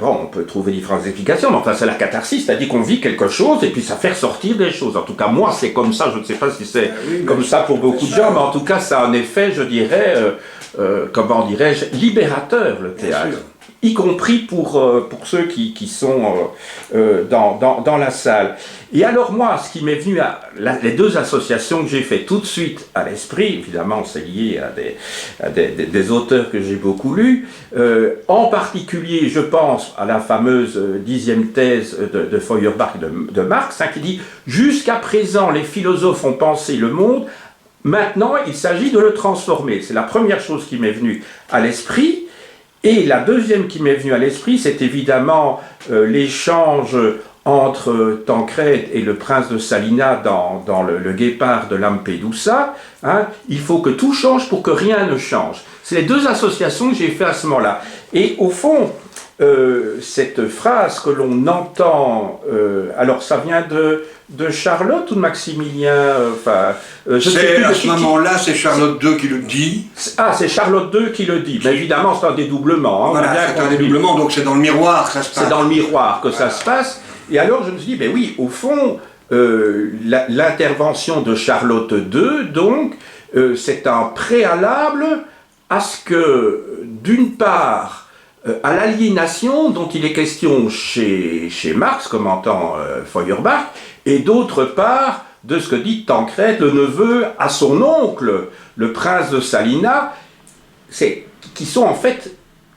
On peut trouver différentes explications, mais enfin, c'est la catharsis, c'est-à-dire qu'on vit quelque chose et puis ça fait ressortir des choses. En tout cas, moi, c'est comme ça, je ne sais pas si c'est comme ça pour beaucoup de gens, mais en tout cas, ça a un effet, je dirais, comment dirais-je, libérateur, le théâtre. Y compris pour ceux qui sont dans la salle. Et alors moi, ce qui m'est venu les deux associations que j'ai fait tout de suite à l'esprit, évidemment c'est lié à des auteurs que j'ai beaucoup lus, en particulier je pense à la fameuse 10e thèse de Feuerbach de Marx, hein, qui dit « Jusqu'à présent les philosophes ont pensé le monde, maintenant il s'agit de le transformer ». C'est la première chose qui m'est venue à l'esprit. Et la deuxième qui m'est venue à l'esprit, c'est évidemment l'échange entre Tancrède et le prince de Salina dans le Guépard de Lampedusa. Hein. Il faut que tout change pour que rien ne change. C'est les deux associations que j'ai fait à ce moment-là. Et au fond, cette phrase que l'on entend, alors ça vient de Charlotte ou de Maximilien,
à ce moment-là, c'est Charlotte II qui le dit.
Ah, c'est Charlotte II qui le dit. Mais évidemment, c'est un dédoublement. Hein,
voilà, c'est un dédoublement, donc c'est dans le miroir que ça se passe.
C'est dans le miroir que ça se passe. Et alors, je me suis dit, ben oui, au fond, l'intervention de Charlotte II, donc, c'est un préalable à ce que, d'une part, à l'aliénation dont il est question chez Marx, comme entend Feuerbach, et d'autre part, de ce que dit Tancrède, le neveu, à son oncle, le prince de Salina, qui sont en fait,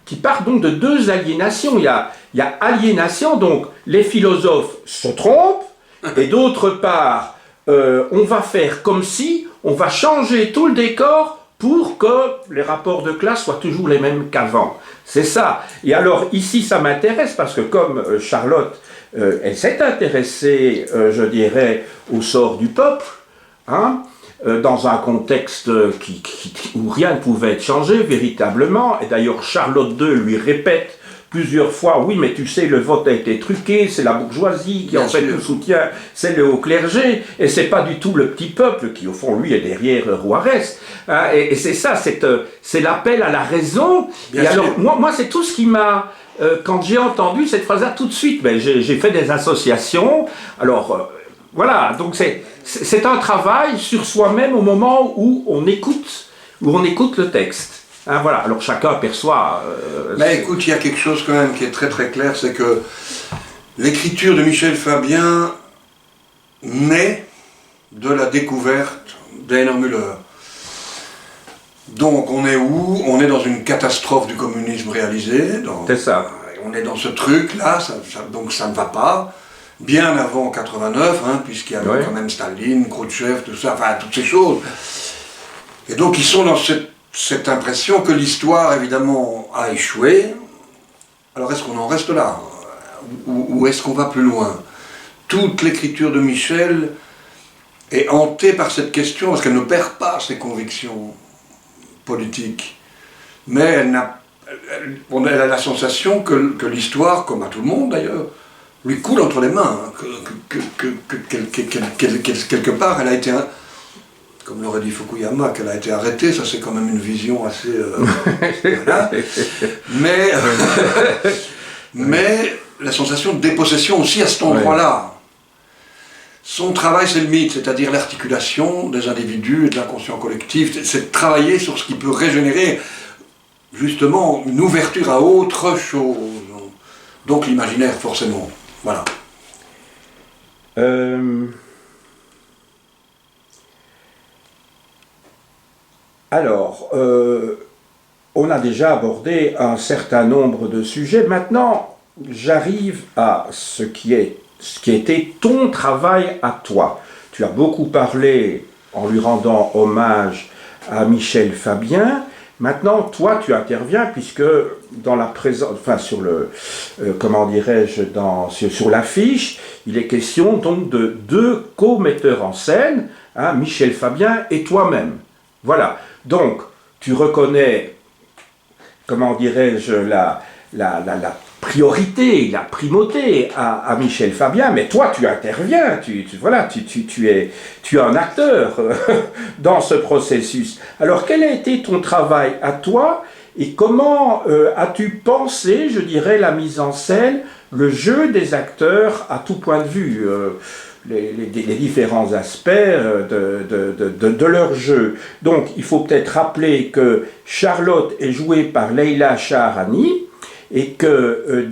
qui partent donc de deux aliénations. Il y a aliénation, donc les philosophes se trompent, et d'autre part, on va faire comme si, on va changer tout le décor pour que les rapports de classe soient toujours les mêmes qu'avant. C'est ça. Et alors, ici, ça m'intéresse, parce que comme Charlotte, elle s'est intéressée, je dirais, au sort du peuple, hein, dans un contexte où rien ne pouvait être changé véritablement, et d'ailleurs Charlotte II lui répète plusieurs fois, oui, mais tu sais, le vote a été truqué, c'est la bourgeoisie qui en fait le soutien, c'est le haut clergé, et c'est pas du tout le petit peuple qui, au fond, lui, est derrière Juarez. Hein, et c'est ça, c'est l'appel à la raison. Et alors, moi c'est tout ce qui m'a quand j'ai entendu cette phrase-là, tout de suite, ben, j'ai fait des associations. Alors, voilà, donc c'est un travail sur soi-même au moment où on écoute le texte. Hein, voilà, alors chacun perçoit...
Mais écoute, il y a quelque chose quand même qui est très très clair, c'est que l'écriture de Michel Fabien naît de la découverte d'Einar Müller. Donc on est où? On est dans une catastrophe du communisme réalisé.
C'est ça.
On est dans ce truc-là, donc ça ne va pas. Bien avant 89, hein, puisqu'il y avait quand même Staline, Khrouchtchev, tout ça, enfin toutes ces choses. Et donc ils sont dans cette impression que l'histoire, évidemment, a échoué. Alors est-ce qu'on en reste là? Ou est-ce qu'on va plus loin? Toute l'écriture de Michel est hantée par cette question, parce qu'elle ne perd pas ses convictions politiques. Mais elle a la sensation que l'histoire, comme à tout le monde d'ailleurs, lui coule entre les mains. Quelque part, elle a été... Comme l'aurait dit Fukuyama, qu'elle a été arrêtée, ça c'est quand même une vision assez... voilà. Mais la sensation de dépossession aussi à cet endroit-là. Son travail c'est le mythe, c'est-à-dire l'articulation des individus et de l'inconscient collectif, c'est de travailler sur ce qui peut régénérer justement une ouverture à autre chose. Donc l'imaginaire forcément. Voilà.
Alors, on a déjà abordé un certain nombre de sujets. Maintenant, j'arrive à ce qui était ton travail à toi. Tu as beaucoup parlé en lui rendant hommage à Michel Fabien. Maintenant, toi, tu interviens puisque dans la présence, enfin sur le, comment dirais-je, sur l'affiche, il est question donc de deux co-metteurs en scène, hein, Michel Fabien et toi-même. Voilà. Donc, tu reconnais, comment dirais-je, la priorité, la primauté à Michel Fabien, mais toi, tu interviens, tu es un acteur dans ce processus. Alors, quel a été ton travail à toi et comment as-tu pensé, je dirais, la mise en scène, le jeu des acteurs à tout point de vue les différents aspects de leur jeu. Donc, il faut peut-être rappeler que Charlotte est jouée par Leila Shaharani et que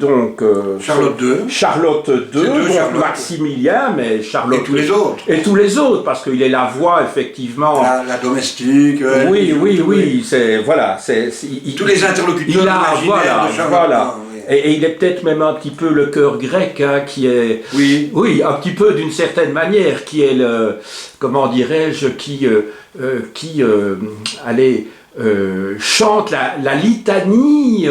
Charlotte II,
Charlotte II, donc Charlotte. Maximilien, mais Charlotte
et tous les autres.
Et tous les autres, parce qu'il est la voix, effectivement.
La domestique.
Oui, c'est voilà,
tous les interlocuteurs imaginaires de Charlotte.
Voilà. Et il est peut-être même un petit peu le chœur grec, hein, qui est, oui, un petit peu d'une certaine manière, qui est le, comment dirais-je, qui chante la litanie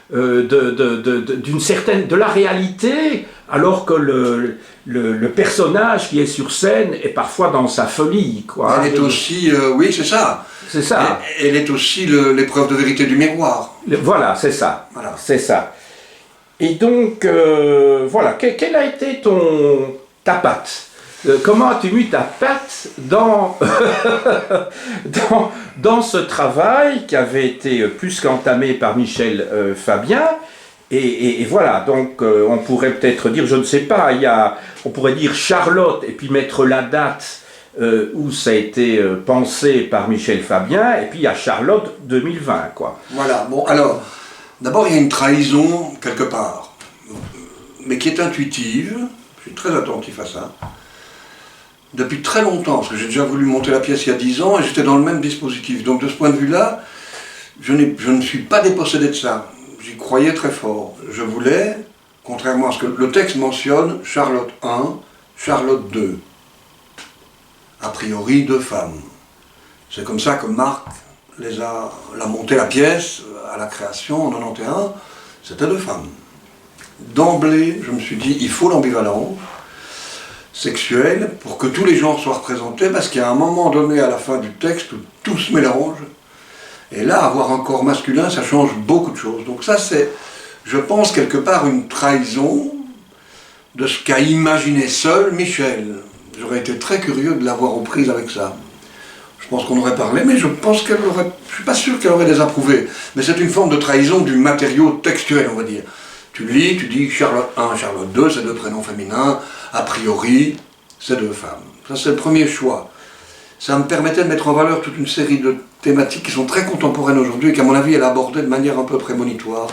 d'une certaine, de la réalité, alors que le personnage qui est sur scène est parfois dans sa folie, quoi.
Elle est aussi, oui, c'est ça.
C'est ça.
Elle est aussi l'épreuve de vérité du miroir.
Voilà, c'est ça.
Voilà.
C'est ça. Et donc, voilà, quelle a été ta patte? Comment as-tu mis ta patte dans ce travail qui avait été plus qu'entamé par Michel Fabien? Et voilà, donc on pourrait peut-être dire, je ne sais pas, on pourrait dire Charlotte et puis mettre la date où ça a été pensé par Michel Fabien, et puis il y a Charlotte 2020, quoi.
Voilà, bon, alors... D'abord, il y a une trahison quelque part, mais qui est intuitive. Je suis très attentif à ça. Depuis très longtemps, parce que j'ai déjà voulu monter la pièce il y a 10 ans et j'étais dans le même dispositif. Donc de ce point de vue-là, je ne suis pas dépossédé de ça. J'y croyais très fort. Je voulais, contrairement à ce que le texte mentionne, Charlotte I, Charlotte II. A priori, deux femmes. C'est comme ça que Marc l'a monté la pièce à la création en 91, c'était deux femmes. D'emblée, je me suis dit, il faut l'ambivalence sexuelle pour que tous les genres soient représentés, parce qu'il y a un moment donné à la fin du texte où tout se mélange, et là, avoir un corps masculin, ça change beaucoup de choses. Donc ça, c'est, je pense, quelque part une trahison de ce qu'a imaginé seul Michel. J'aurais été très curieux de l'avoir aux prises avec ça. Je pense qu'on aurait parlé, mais je pense qu'elle aurait... Je ne suis pas sûr qu'elle aurait désapprouvé. Mais c'est une forme de trahison du matériau textuel, on va dire. Tu lis, tu dis Charlotte I, Charlotte II, c'est deux prénoms féminins, a priori, c'est deux femmes. Ça, c'est le premier choix. Ça me permettait de mettre en valeur toute une série de thématiques qui sont très contemporaines aujourd'hui et qu'à mon avis, elle abordait de manière un peu prémonitoire.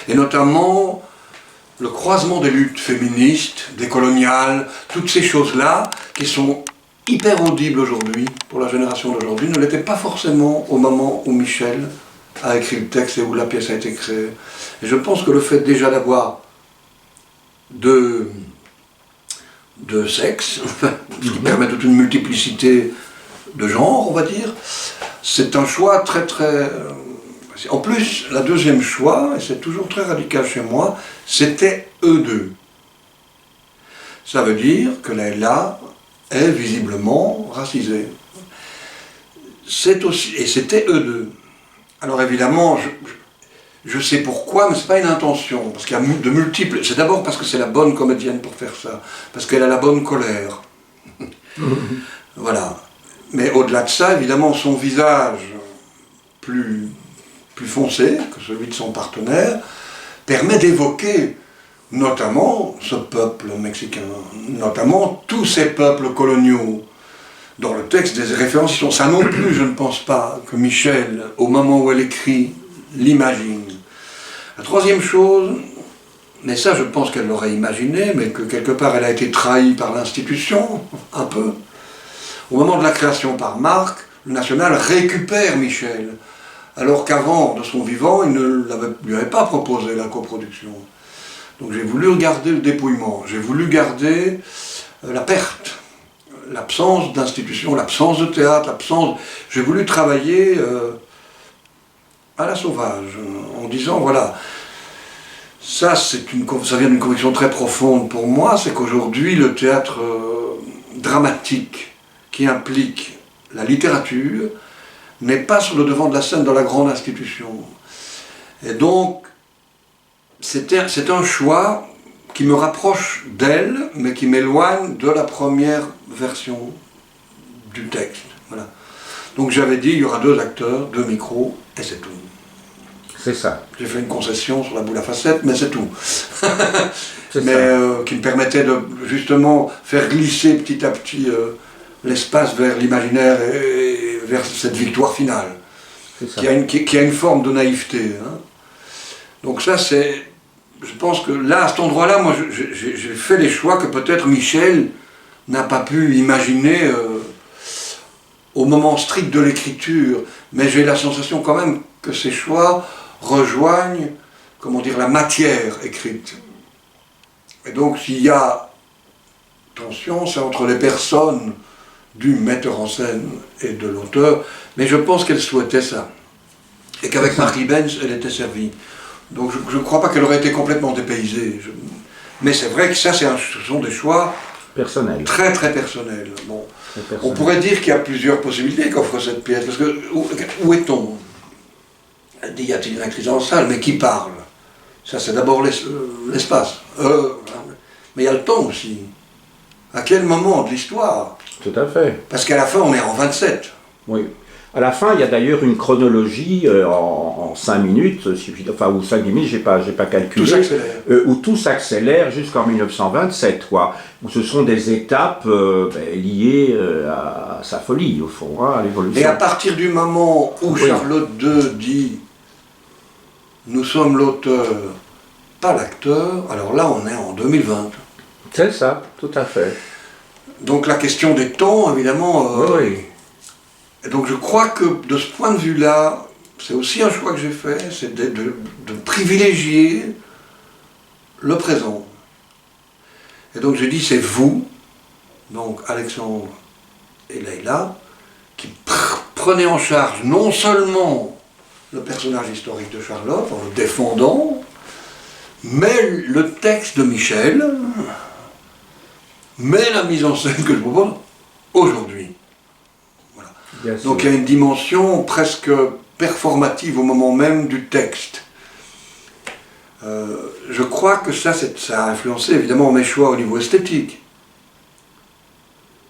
Et notamment le croisement des luttes féministes, décoloniales, toutes ces choses-là qui sont hyper audibles aujourd'hui, pour la génération d'aujourd'hui, ne l'étaient pas forcément au moment où Michel a écrit le texte et où la pièce a été créée. Et je pense que le fait déjà d'avoir deux sexes, ce qui permet toute une multiplicité de genres, on va dire, c'est un choix très très... En plus, la deuxième choix, et c'est toujours très radical chez moi, c'était eux deux. Ça veut dire que Leïla est visiblement racisée. Et c'était eux deux. Alors évidemment, je sais pourquoi, mais ce n'est pas une intention, parce qu'il y a de multiples... C'est d'abord parce que c'est la bonne comédienne pour faire ça, parce qu'elle a la bonne colère. Voilà. Mais au-delà de ça, évidemment, son visage plus foncé que celui de son partenaire permet d'évoquer notamment ce peuple mexicain, notamment tous ces peuples coloniaux. Dans le texte, des références y sont. Ça non plus, je ne pense pas que Michel, au moment où elle écrit, l'imagine. La troisième chose, mais ça je pense qu'elle l'aurait imaginé, mais que quelque part elle a été trahie par l'institution, un peu. Au moment de la création par Marc, le National récupère Michel, alors qu'avant, de son vivant, il ne lui avait pas proposé la coproduction. Donc j'ai voulu garder le dépouillement, j'ai voulu garder la perte, l'absence d'institution, l'absence de théâtre, J'ai voulu travailler à la sauvage, en disant, voilà, ça vient d'une conviction très profonde pour moi, c'est qu'aujourd'hui, le théâtre dramatique, qui implique la littérature, n'est pas sur le devant de la scène dans la grande institution. Et donc, c'est un choix qui me rapproche d'elle, mais qui m'éloigne de la première version du texte. Voilà. Donc j'avais dit, il y aura 2 acteurs, 2 micros, et c'est tout.
C'est ça.
J'ai fait une concession sur la boule à facettes, mais c'est tout. Qui me permettait de justement faire glisser petit à petit l'espace vers l'imaginaire et vers cette victoire finale, qui a une forme de naïveté. Hein. Donc ça, c'est... Je pense que là, à cet endroit-là, moi, j'ai fait les choix que peut-être Michel n'a pas pu imaginer au moment strict de l'écriture, mais j'ai la sensation quand même que ces choix rejoignent, comment dire, la matière écrite. Et donc, s'il y a tension, c'est entre les personnes du metteur en scène et de l'auteur, mais je pense qu'elle souhaitait ça. Et qu'avec Marie Benz, elle était servie. Donc je ne crois pas qu'elle aurait été complètement dépaysée. Mais c'est vrai que ça, ce sont des choix
personnels.
Très très personnels. Bon. On pourrait dire qu'il y a plusieurs possibilités qu'offre cette pièce, parce que où est-on? Elle dit, y a-t-il une actrice en salle, mais qui parle? Ça, c'est d'abord l'espace. Mais il y a le temps aussi. À quel moment de l'histoire?
Tout à fait.
Parce qu'à la fin, on est en 27.
Oui. À la fin, il y a d'ailleurs une chronologie en 5 minutes, enfin, ou 5 minutes, j'ai pas calculé, où tout s'accélère jusqu'en 1927, quoi, où ce sont des étapes liées à sa folie, au fond, hein, à l'évolution.
Et à partir du moment où Charlotte II dit « Nous sommes l'auteur, pas l'acteur », alors là, on est en 2020.
C'est ça, tout à fait.
Donc la question des temps, évidemment...
oui.
Et donc je crois que de ce point de vue-là, c'est aussi un choix que j'ai fait, c'est de privilégier le présent. Et donc j'ai dit, c'est vous, donc Alexandre et Leïla, qui prenez en charge non seulement le personnage historique de Charlotte, en le défendant, mais le texte de Michel, mais la mise en scène que je propose aujourd'hui. Donc il y a une dimension presque performative au moment même du texte. Je crois que ça a influencé évidemment mes choix au niveau esthétique.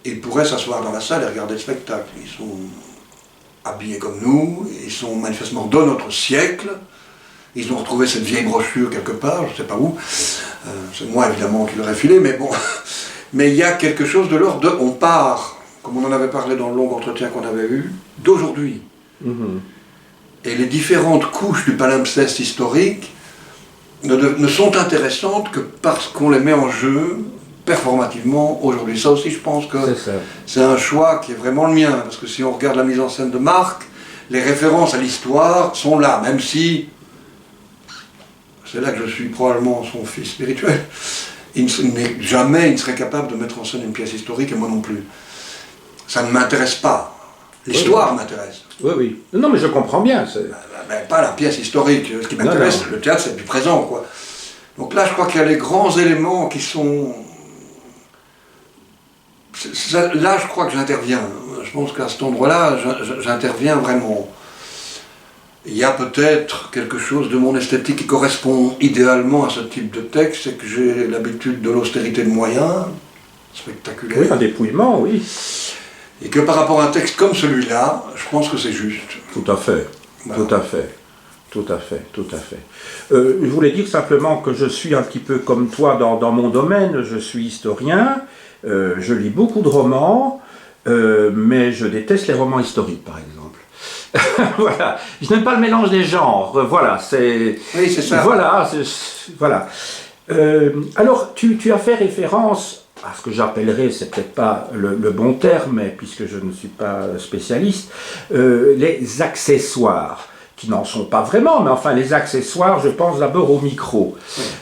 Ils pourraient s'asseoir dans la salle et regarder le spectacle. Ils sont habillés comme nous, ils sont manifestement de notre siècle, Ils ont retrouvé cette vieille brochure quelque part, je ne sais pas où. C'est moi évidemment qui l'aurais filé, mais bon. Mais il y a quelque chose de l'ordre de, on part, comme on en avait parlé dans le long entretien qu'on avait eu, d'aujourd'hui. Et les différentes couches du palimpseste historique ne sont intéressantes que parce qu'on les met en jeu performativement aujourd'hui. Ça aussi, je pense que c'est un choix qui est vraiment le mien, parce que si on regarde la mise en scène de Marc, les références à l'histoire sont là, même si c'est là que je suis probablement son fils spirituel. Jamais il ne serait capable de mettre en scène une pièce historique, et moi non plus. Ça ne m'intéresse pas. L'histoire m'intéresse.
Oui, oui. Non, mais je comprends bien.
Mais pas la pièce historique. Ce qui m'intéresse, le théâtre, c'est du présent, quoi. Donc là, je crois qu'il y a les grands éléments qui sont... Là, je crois que j'interviens. Je pense qu'à cet endroit-là, j'interviens vraiment. Il y a peut-être quelque chose de mon esthétique qui correspond idéalement à ce type de texte, c'est que j'ai l'habitude de l'austérité de moyens, spectaculaire.
Oui, un dépouillement, oui.
Et que par rapport à un texte comme celui-là, je pense que c'est juste.
Tout à fait, voilà. Tout à fait. Tout à fait, tout à fait. Je voulais dire simplement que je suis un petit peu comme toi dans mon domaine, je suis historien, je lis beaucoup de romans, mais je déteste les romans historiques, par exemple. Voilà, je n'aime pas le mélange des genres, voilà, c'est...
Oui, c'est ça.
Voilà, voilà. Alors, tu as fait référence à ce que j'appellerais, c'est peut-être pas le bon terme, mais puisque je ne suis pas spécialiste, les accessoires, qui n'en sont pas vraiment, mais enfin les accessoires, je pense d'abord au micro.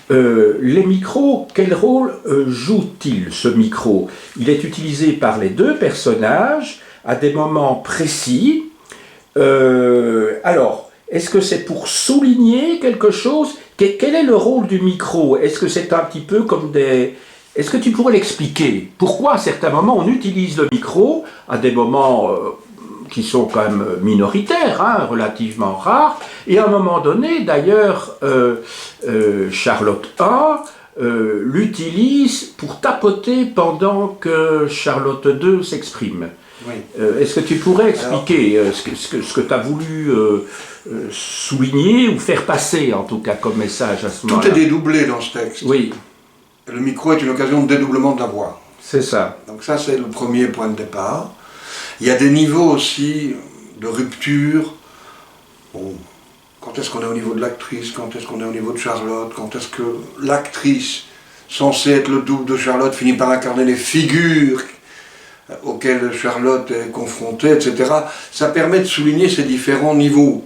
Les micros, quel rôle joue-t-il, ce micro? Il est utilisé par les deux personnages à des moments précis. Alors, est-ce que c'est pour souligner quelque chose? Quel est le rôle du micro? Est-ce que c'est un petit peu comme des... Est-ce que tu pourrais l'expliquer? Pourquoi à certains moments on utilise le micro, à des moments qui sont quand même minoritaires, hein, relativement rares, et à un moment donné, d'ailleurs, Charlotte I l'utilise pour tapoter pendant que Charlotte II s'exprime. Oui. Est-ce que tu pourrais expliquer ce que tu as voulu souligner ou faire passer, en tout cas, comme message à ce moment-là?
Tout est dédoublé dans ce texte.
Oui.
Le micro est une occasion de dédoublement de la voix.
C'est ça.
Donc ça, c'est le premier point de départ. Il y a des niveaux aussi de rupture. Bon, quand est-ce qu'on est au niveau de l'actrice? Quand est-ce qu'on est au niveau de Charlotte? Quand est-ce que l'actrice, censée être le double de Charlotte, finit par incarner les figures auxquelles Charlotte est confrontée, etc. Ça permet de souligner ces différents niveaux.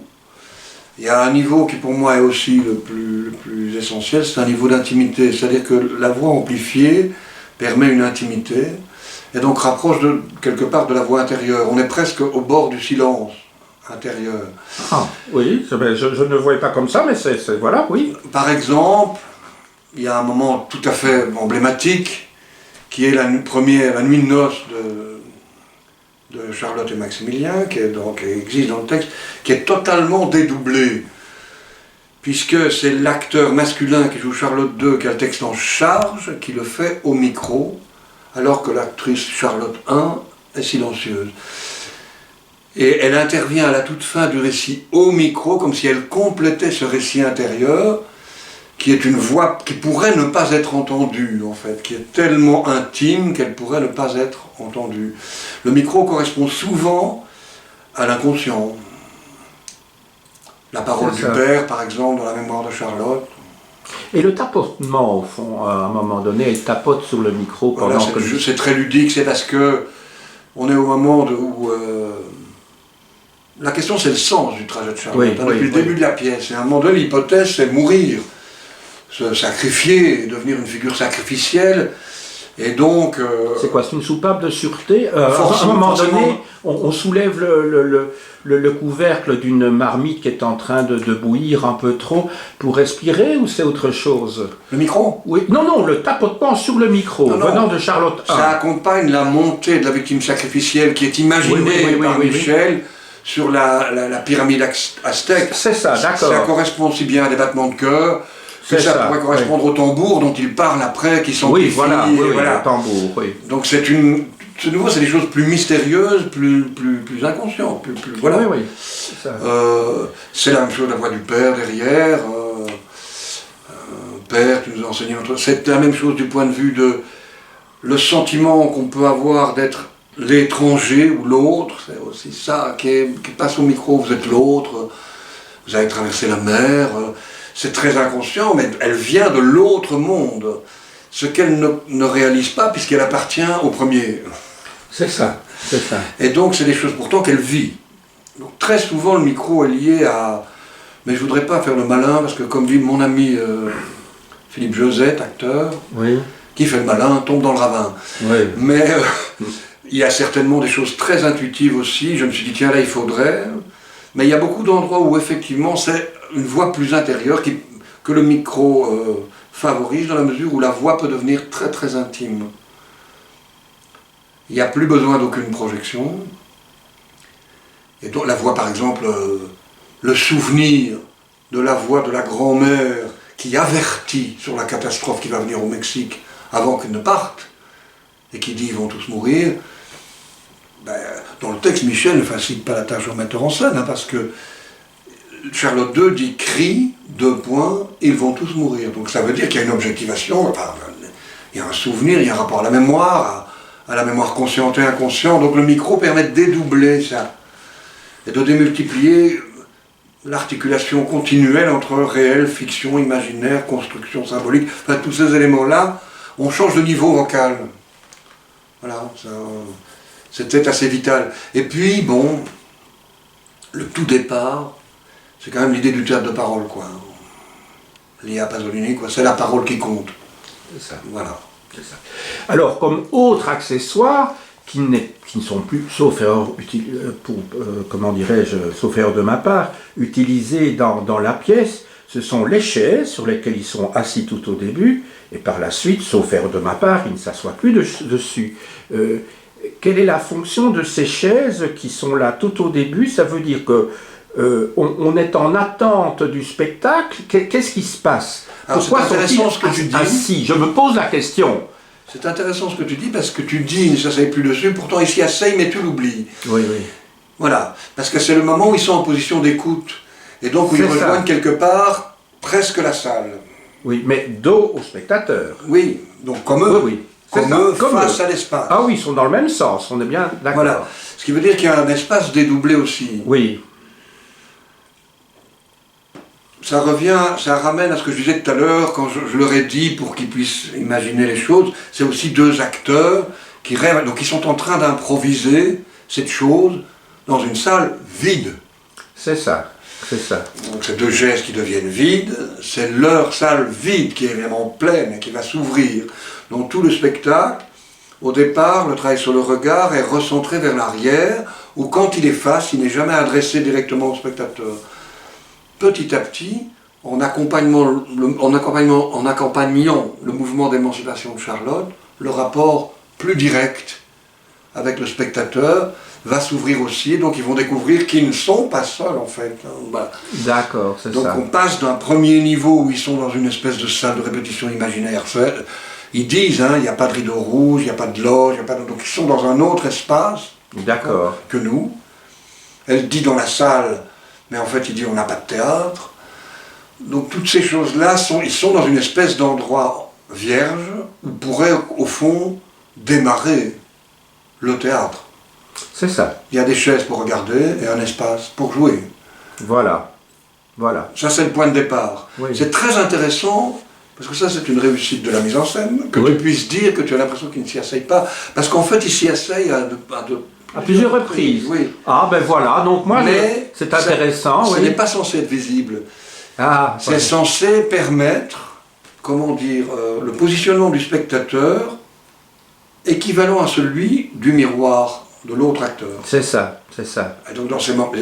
Il y a un niveau qui pour moi est aussi le plus essentiel, c'est un niveau d'intimité. C'est-à-dire que la voix amplifiée permet une intimité, et donc rapproche quelque part de la voix intérieure. On est presque au bord du silence intérieur.
Ah, oui, je ne le voyais pas comme ça, mais voilà, oui.
Par exemple, il y a un moment tout à fait emblématique, qui est la nuit de noces de Charlotte et Maximilien, qui existe dans le texte, qui est totalement dédoublé, puisque c'est l'acteur masculin qui joue Charlotte II, qui a le texte en charge, qui le fait au micro, alors que l'actrice Charlotte I est silencieuse. Et elle intervient à la toute fin du récit au micro, comme si elle complétait ce récit intérieur, qui est une voix qui pourrait ne pas être entendue, en fait, qui est tellement intime qu'elle pourrait ne pas être entendue. Le micro correspond souvent à l'inconscient. La parole du père, par exemple, dans la mémoire de Charlotte.
Et le tapotement, au fond, à un moment donné, elle tapote sur le micro pendant
que... C'est très ludique, c'est parce que on est au moment où... La question, c'est le sens du trajet de Charlotte. Oui, depuis le début de la pièce. Et à un moment donné, l'hypothèse, c'est mourir, se sacrifier, devenir une figure sacrificielle. Et donc...
c'est quoi? C'est une soupape de sûreté? À un moment donné, on soulève le couvercle d'une marmite qui est en train de bouillir un peu trop pour respirer, ou c'est autre chose?
Le micro?
Oui. Non, le tapotement sur le micro, venant de Charlotte I.
Ça accompagne la montée de la victime sacrificielle qui est imaginée par Michel sur la pyramide aztèque.
C'est ça, d'accord.
Ça correspond aussi bien à des battements de cœur, que ça pourrait correspondre au tambour dont il parle après, qui s'amplifie.
Oui, voilà, le tambour, oui.
Donc c'est une ce nouveau, c'est des choses plus mystérieuses, plus inconscientes. Voilà.
Oui, oui. C'est ça.
C'est la même chose, la voix du Père derrière. Père, tu nous as enseigné notre... C'est la même chose du point de vue de le sentiment qu'on peut avoir d'être l'étranger ou l'autre. C'est aussi ça qui passe au micro. Vous êtes l'autre, vous avez traversé la mer. C'est très inconscient, mais elle vient de l'autre monde. Ce qu'elle ne réalise pas, puisqu'elle appartient au premier.
C'est ça, c'est ça.
Et donc, c'est des choses pourtant qu'elle vit. Donc, très souvent, le micro est lié à... Mais je ne voudrais pas faire le malin, parce que comme dit mon ami Philippe Josette, acteur,
Oui.
qui fait le malin, tombe dans le ravin.
Oui.
Mais il y a certainement des choses très intuitives aussi. Je me suis dit, tiens, là, il faudrait... Mais il y a beaucoup d'endroits où, effectivement, c'est une voix plus intérieure que le micro favorise, dans la mesure où la voix peut devenir très, très intime. Il n'y a plus besoin d'aucune projection. Et donc la voix, par exemple, le souvenir de la voix de la grand-mère qui avertit sur la catastrophe qui va venir au Mexique avant qu'ils ne partent, et qui dit ils vont tous mourir, ben, dans le texte, Michel ne facilite pas la tâche au metteur en scène, hein, parce que Charlotte II dit crie, ils vont tous mourir. Donc ça veut dire qu'il y a une objectivation, enfin, il y a un souvenir, il y a un rapport à la mémoire, à la mémoire consciente et inconsciente. Donc le micro permet de dédoubler ça et de démultiplier l'articulation continuelle entre réel, fiction, imaginaire, construction symbolique. Enfin, tous ces éléments-là, on change de niveau vocal. Voilà, c'était assez vital. Et puis, bon, le tout départ, c'est quand même l'idée du théâtre de parole, quoi. Lié à Pasolini, quoi. C'est la parole qui compte.
C'est ça.
Voilà.
C'est ça. Alors, comme autre accessoire, qui ne sont plus, sauf erreur, sauf erreur de ma part, utilisés dans la pièce, ce sont les chaises sur lesquelles ils sont assis tout au début, et par la suite, sauf erreur de ma part, ils ne s'assoient plus dessus. Quelle est la fonction de ces chaises qui sont là tout au début? Ça veut dire que on est en attente du spectacle. Qu'est-ce qui se passe?
Alors,
Pourquoi
sont-ils ce que tu dis.
assis? Je me pose la question.
C'est intéressant ce que tu dis, parce que tu dis, il ne s'asseye plus dessus, pourtant il s'y asseye, mais tu l'oublies.
Oui, oui.
Voilà, parce que c'est le moment où ils sont en position d'écoute, et donc où ils rejoignent quelque part presque la salle.
Oui, mais dos au spectateur.
Oui, donc comme eux,
oui.
comme eux face à l'espace.
Ah oui, ils sont dans le même sens, on est bien d'accord.
Voilà, ce qui veut dire qu'il y a un espace dédoublé aussi.
Oui.
Ça ramène à ce que je disais tout à l'heure, quand je leur ai dit, pour qu'ils puissent imaginer les choses, c'est aussi deux acteurs qui rêvent, donc ils sont en train d'improviser cette chose dans une salle vide.
C'est ça, c'est ça.
Donc c'est deux gestes qui deviennent vides, c'est leur salle vide qui est évidemment pleine et qui va s'ouvrir. Donc tout le spectacle, au départ, le travail sur le regard est recentré vers l'arrière, ou quand il est face, il n'est jamais adressé directement au spectateur. Petit à petit, en accompagnant le mouvement d'émancipation de Charlotte, le rapport plus direct avec le spectateur va s'ouvrir aussi, donc ils vont découvrir qu'ils ne sont pas seuls en fait. Voilà.
D'accord, c'est ça.
Donc on passe d'un premier niveau où ils sont dans une espèce de salle de répétition imaginaire. Ils disent, hein, il n'y a pas de rideau rouge, il n'y a pas de loge, donc ils sont dans un autre espace que nous. Elle dit dans la salle, mais en fait il dit on n'a pas de théâtre. Donc toutes ces choses-là, ils sont dans une espèce d'endroit vierge où pourrait au fond démarrer le théâtre.
C'est ça.
Il y a des chaises pour regarder et un espace pour jouer.
Voilà. Voilà.
Ça c'est le point de départ.
Oui.
C'est très intéressant, parce que ça c'est une réussite de la mise en scène, que tu puisses dire que tu as l'impression qu'il ne s'y asseye pas, parce qu'en fait il s'y asseye
à plusieurs reprises.
Oui.
Ah ben voilà, donc moi c'est intéressant.
Ce n'est pas censé être visible.
Ah,
c'est censé permettre, comment dire, le positionnement du spectateur équivalent à celui du miroir de l'autre acteur.
C'est ça, c'est ça.
Et donc dans ces moments,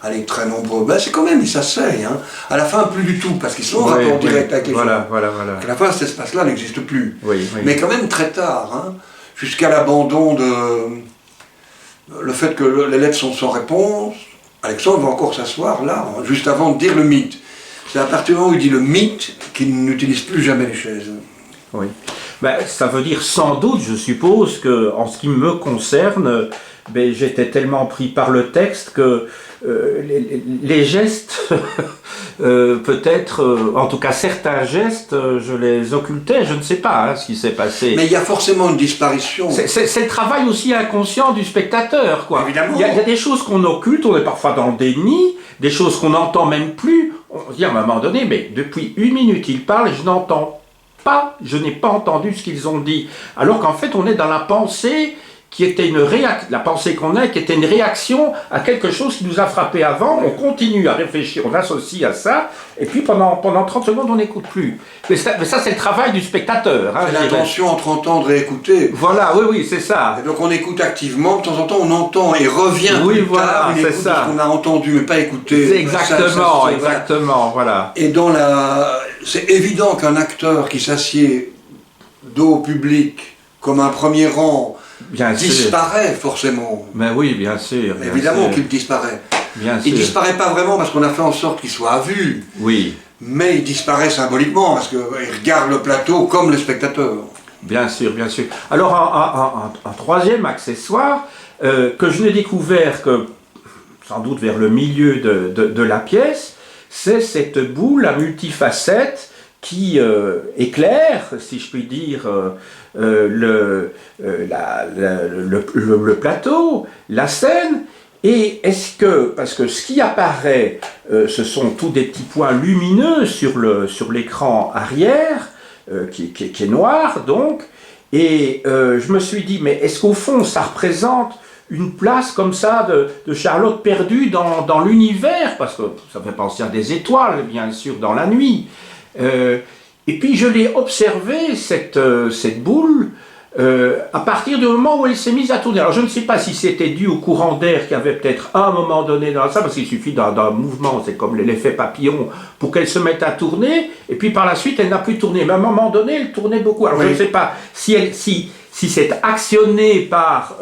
allez, très nombreux, ben c'est quand même, ils s'asseyent. Hein. À la fin, plus du tout, parce qu'ils sont en rapport direct avec les gens.
Voilà.
À la fin, cet espace-là n'existe plus.
Oui.
Mais quand même très tard, hein, jusqu'à l'abandon de... Le fait que les lettres sont sans réponse, Alexandre va encore s'asseoir là, juste avant de dire le mythe. C'est à partir du moment où il dit le mythe qu'il n'utilise plus jamais les chaises.
Oui. Ben, ça veut dire sans doute, je suppose, que en ce qui me concerne, ben, j'étais tellement pris par le texte que les gestes, peut-être, en tout cas certains gestes, je les occultais, je ne sais pas ce qui s'est passé.
Mais il y a forcément une disparition.
C'est le travail aussi inconscient du spectateur, quoi.
Évidemment.
Il y a des choses qu'on occulte, on est parfois dans le déni, des choses qu'on n'entend même plus. On se dit à un moment donné, mais depuis 1 minute, ils parlent et je n'entends pas, je n'ai pas entendu ce qu'ils ont dit. Alors qu'en fait, on est dans la pensée qui était la pensée qu'on a, qui était une réaction à quelque chose qui nous a frappé avant, on continue à réfléchir, on associe à ça, et puis pendant 30 secondes, on n'écoute plus. Mais ça, c'est le travail du spectateur.
C'est l'intention entre entendre et écouter.
Voilà, oui, c'est ça.
Et donc on écoute activement, de temps en temps on entend et revient plus tard, on écoute ce qu'on a entendu mais pas écouté.
C'est exactement, voilà.
Et c'est évident qu'un acteur qui s'assied dos au public comme un premier rang, disparaît forcément.
Mais oui, bien sûr.
Évidemment qu'il disparaît. Il disparaît pas vraiment parce qu'on a fait en sorte qu'il soit à vue.
Oui.
Mais il disparaît symboliquement parce qu'il regarde le plateau comme le spectateur.
Bien sûr. Alors un troisième accessoire que je n'ai découvert que sans doute vers le milieu de la pièce, c'est cette boule à multifacettes qui éclaire, si je puis dire, le plateau, la scène. Et est-ce que, parce que ce qui apparaît, ce sont tous des petits points lumineux sur l'écran arrière, qui est noir donc, et je me suis dit, mais est-ce qu'au fond ça représente une place comme ça de Charlotte perdue dans l'univers, parce que ça fait penser à des étoiles, bien sûr, dans la nuit. Et puis je l'ai observé, cette boule, à partir du moment où elle s'est mise à tourner. Alors je ne sais pas si c'était dû au courant d'air qu'il y avait peut-être à un moment donné dans ça, parce qu'il suffit d'un mouvement, c'est comme l'effet papillon, pour qu'elle se mette à tourner, et puis par la suite elle n'a plus tourné. Mais à un moment donné, elle tournait beaucoup. Alors je ne sais pas si c'est actionné par,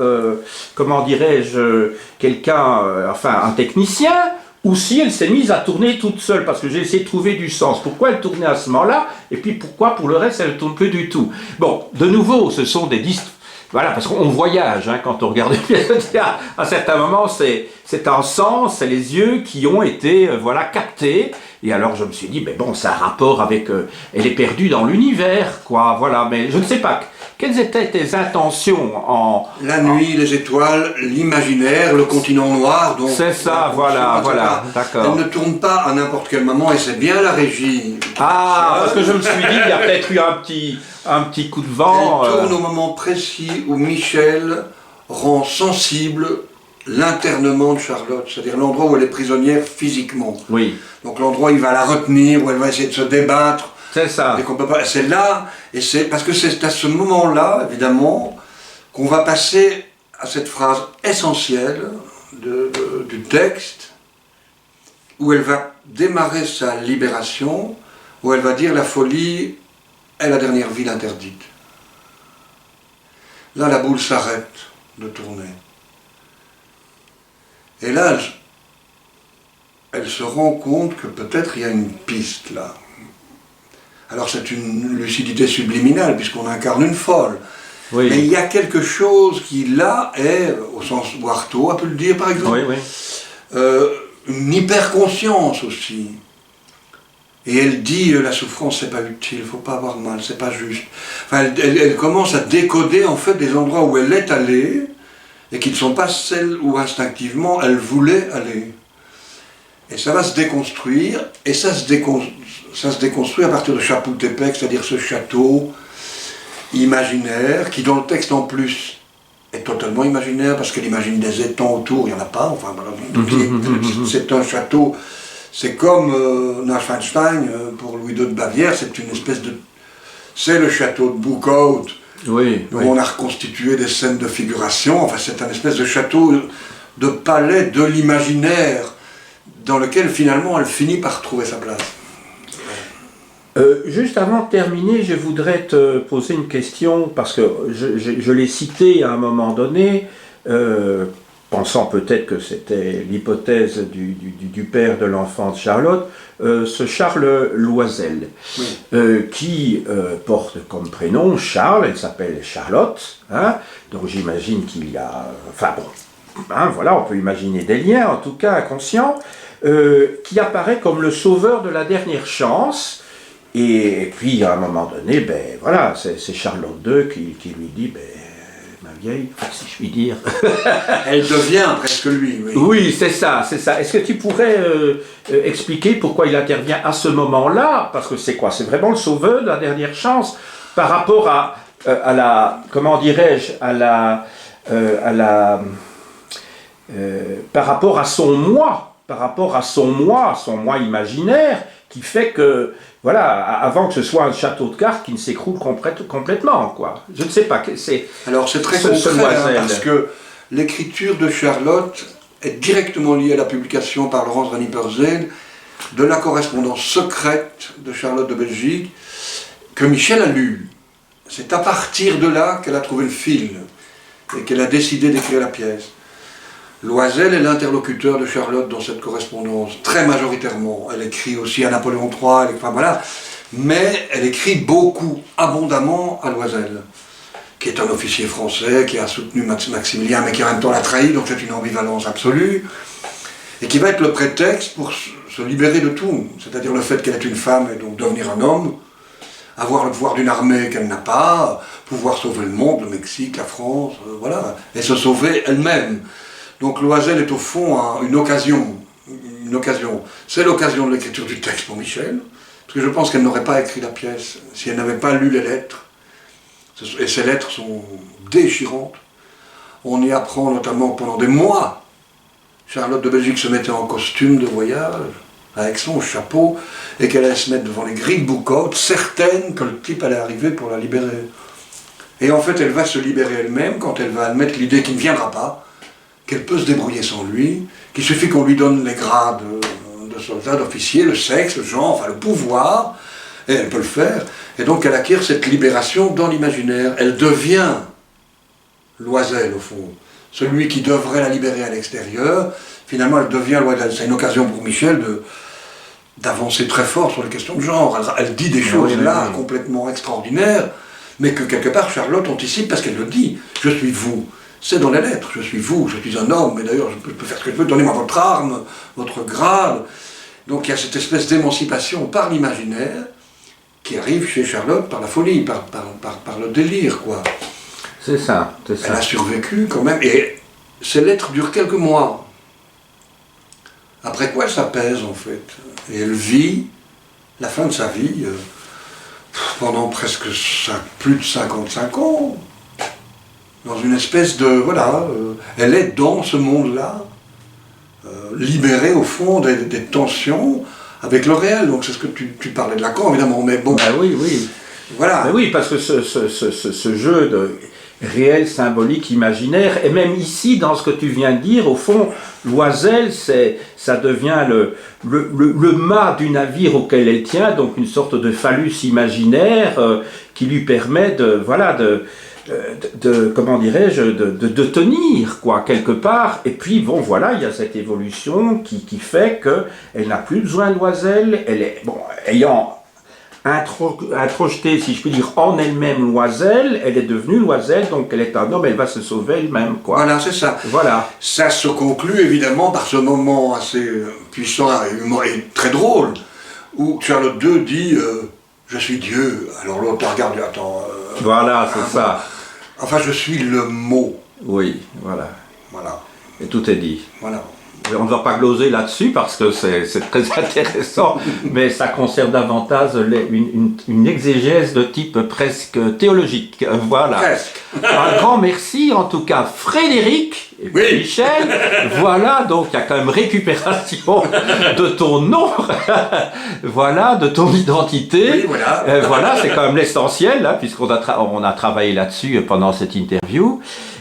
comment dirais-je, quelqu'un, enfin un technicien, ou si elle s'est mise à tourner toute seule, parce que j'ai essayé de trouver du sens. Pourquoi elle tournait à ce moment-là, et puis pourquoi pour le reste elle ne tourne plus du tout. Bon, de nouveau, ce sont des voilà, parce qu'on voyage quand on regarde une pièce de théâtre. À certains moments, c'est un sens, c'est les yeux qui ont été captés. Et alors je me suis dit, mais bon, ça a un rapport avec... elle est perdue dans l'univers, quoi, voilà. Mais je ne sais pas, quelles étaient tes intentions
La nuit, les étoiles, l'imaginaire, le continent noir.
C'est ça, voilà, d'accord.
Elle ne tourne pas à n'importe quel moment, et c'est bien la régie.
Parce que je me suis dit, il y a peut-être eu un petit coup de vent.
Elle tourne au moment précis où Michel rend sensible l'internement de Charlotte, c'est-à-dire l'endroit où elle est prisonnière physiquement.
Oui.
Donc l'endroit où il va la retenir, où elle va essayer de se débattre.
C'est ça.
Et qu'on peut pas. C'est là, et c'est parce que c'est à ce moment-là, évidemment, qu'on va passer à cette phrase essentielle du texte, où elle va démarrer sa libération, où elle va dire la folie est la dernière ville interdite. Là, la boule s'arrête de tourner. Et là, elle se rend compte que peut-être il y a une piste là. Alors c'est une lucidité subliminale, puisqu'on incarne une folle. Oui. Mais il y a quelque chose qui là est, au sens où Artaud a pu le dire par exemple, une hyperconscience aussi. Et elle dit la souffrance c'est pas utile, il faut pas avoir mal, c'est pas juste. Enfin, elle commence à décoder en fait des endroits où elle est allée et qui ne sont pas celles où instinctivement elle voulait aller. Et ça va se déconstruire, et ça se déconstruit à partir de Chapultepec, c'est-à-dire ce château imaginaire, qui dans le texte en plus est totalement imaginaire, parce qu'elle imagine des étangs autour, il n'y en a pas, enfin voilà, c'est un château, c'est comme Neuschwanstein pour Louis II de Bavière, c'est une espèce de... c'est le château de Buchhout, où on a reconstitué des scènes de figuration, enfin c'est un espèce de château, de palais de l'imaginaire, dans lequel finalement elle finit par trouver sa place.
Juste avant de terminer, je voudrais te poser une question, parce que je l'ai cité à un moment donné, pensant peut-être que c'était l'hypothèse du père de l'enfant de Charlotte, ce Charles Loisel, oui. Qui porte comme prénom Charles, elle s'appelle Charlotte, hein, donc j'imagine qu'il y a, enfin bon, hein, voilà, on peut imaginer des liens, en tout cas inconscients, qui apparaît comme le sauveur de la dernière chance, et puis à un moment donné, ben voilà, c'est Charlotte II qui lui dit, ben, ma vieille, si je puis dire.
Elle devient presque lui, oui.
Oui, c'est ça, c'est ça. Est-ce que tu pourrais expliquer pourquoi il intervient à ce moment-là? Parce que c'est quoi? C'est vraiment le sauveur de la dernière chance par rapport à la, comment dirais-je, par rapport à son moi, son moi imaginaire, qui fait que, voilà, avant que ce soit un château de cartes qui ne s'écroule complètement, quoi. Je ne sais pas, c'est...
Alors c'est très concret, hein, parce que l'écriture de Charlotte est directement liée à la publication par Laurence Raniperzén de la correspondance secrète de Charlotte de Belgique, que Michel a lue. C'est à partir de là qu'elle a trouvé le fil, et qu'elle a décidé d'écrire la pièce. Loisel est l'interlocuteur de Charlotte dans cette correspondance, très majoritairement. Elle écrit aussi à Napoléon III, enfin voilà, mais elle écrit beaucoup, abondamment à Loisel, qui est un officier français, qui a soutenu Maximilien, mais qui en même temps l'a trahi, donc c'est une ambivalence absolue, et qui va être le prétexte pour se libérer de tout, c'est-à-dire le fait qu'elle est une femme et donc devenir un homme, avoir le pouvoir d'une armée qu'elle n'a pas, pouvoir sauver le monde, le Mexique, la France, voilà, et se sauver elle-même. Donc Loisel est au fond une occasion. C'est l'occasion de l'écriture du texte pour Michel, parce que je pense qu'elle n'aurait pas écrit la pièce si elle n'avait pas lu les lettres. Et ces lettres sont déchirantes. On y apprend notamment pendant des mois. Charlotte de Belgique se mettait en costume de voyage, avec son chapeau, et qu'elle allait se mettre devant les grilles de Boucotte, certaine que le type allait arriver pour la libérer. Et en fait, elle va se libérer elle-même quand elle va admettre l'idée qu'il ne viendra pas, qu'elle peut se débrouiller sans lui, qu'il suffit qu'on lui donne les grades de soldat, d'officier, le sexe, le genre, enfin le pouvoir, et elle peut le faire. Et donc elle acquiert cette libération dans l'imaginaire. Elle devient Loisel, au fond. Celui qui devrait la libérer à l'extérieur, finalement elle devient Loisel. C'est une occasion pour Michel d'avancer très fort sur les questions de genre. Elle dit des choses là complètement extraordinaires, mais que quelque part Charlotte anticipe parce qu'elle le dit. Je suis vous. C'est dans les lettres, je suis vous, je suis un homme, mais d'ailleurs je peux faire ce que je veux, donnez-moi votre arme, votre grade. Donc il y a cette espèce d'émancipation par l'imaginaire qui arrive chez Charlotte par la folie, par le délire, quoi.
C'est ça, c'est ça.
Elle a survécu quand même, et ces lettres durent quelques mois. Après quoi elle s'apaise en fait, et elle vit la fin de sa vie pendant presque plus de 55 ans. Dans une espèce de... voilà, elle est dans ce monde-là, libérée au fond des tensions avec le réel. Donc c'est ce que tu parlais de Lacan, évidemment, mais bon...
Ah oui, oui.
Voilà.
Mais oui, parce que ce jeu de réel, symbolique, imaginaire, et même ici, dans ce que tu viens de dire, au fond, Loisel, ça devient le mât du navire auquel elle tient, donc une sorte de phallus imaginaire qui lui permet comment dirais-je, de tenir, quoi, quelque part. Et puis, bon, voilà, il y a cette évolution qui fait qu'elle n'a plus besoin de Loisel. Elle est, bon, ayant introjeté, si je puis dire, en elle-même Loisel, elle est devenue Loisel, donc elle est un homme, elle va se sauver elle-même, quoi.
Voilà, c'est ça.
Voilà.
Ça se conclut, évidemment, par ce moment assez puissant et très drôle, où Charlotte II dit je suis Dieu. Alors l'autre regarde, attends...
voilà, c'est ça.
Enfin, je suis le mot.
Oui, voilà.
Voilà.
Et tout est dit.
Voilà.
On ne va pas gloser là-dessus parce que c'est très intéressant, mais ça concerne davantage une exégèse de type presque théologique. Voilà.
Presque.
Un grand merci en tout cas Frédéric et
oui.
Michel. Voilà, donc il y a quand même récupération de ton nom, voilà, de ton identité.
Oui, voilà.
Voilà, c'est quand même l'essentiel, hein, puisqu'on a travaillé là-dessus pendant cette interview.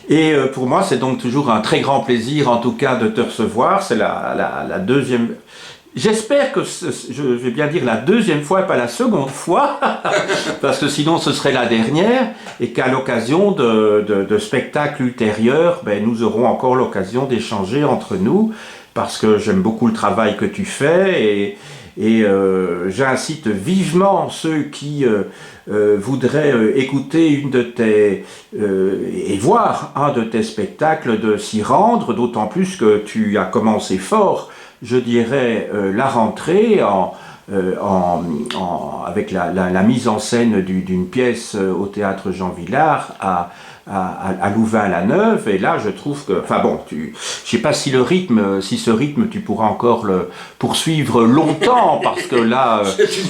Et pour moi, c'est donc toujours un très grand plaisir, en tout cas, de te recevoir. C'est la deuxième J'espère que, je vais bien dire la deuxième fois et pas la seconde fois, parce que sinon ce serait la dernière, et qu'à l'occasion de spectacles ultérieurs, ben, nous aurons encore l'occasion d'échanger entre nous, parce que j'aime beaucoup le travail que tu fais, et j'incite vivement ceux qui voudraient écouter une de tes et voir un de tes spectacles de s'y rendre, d'autant plus que tu as commencé fort, je dirais, la rentrée avec la mise en scène d'une pièce au théâtre Jean Vilar à Louvain-la-Neuve, et là je trouve que, enfin bon, je sais pas si ce rythme tu pourras encore le poursuivre longtemps, parce que là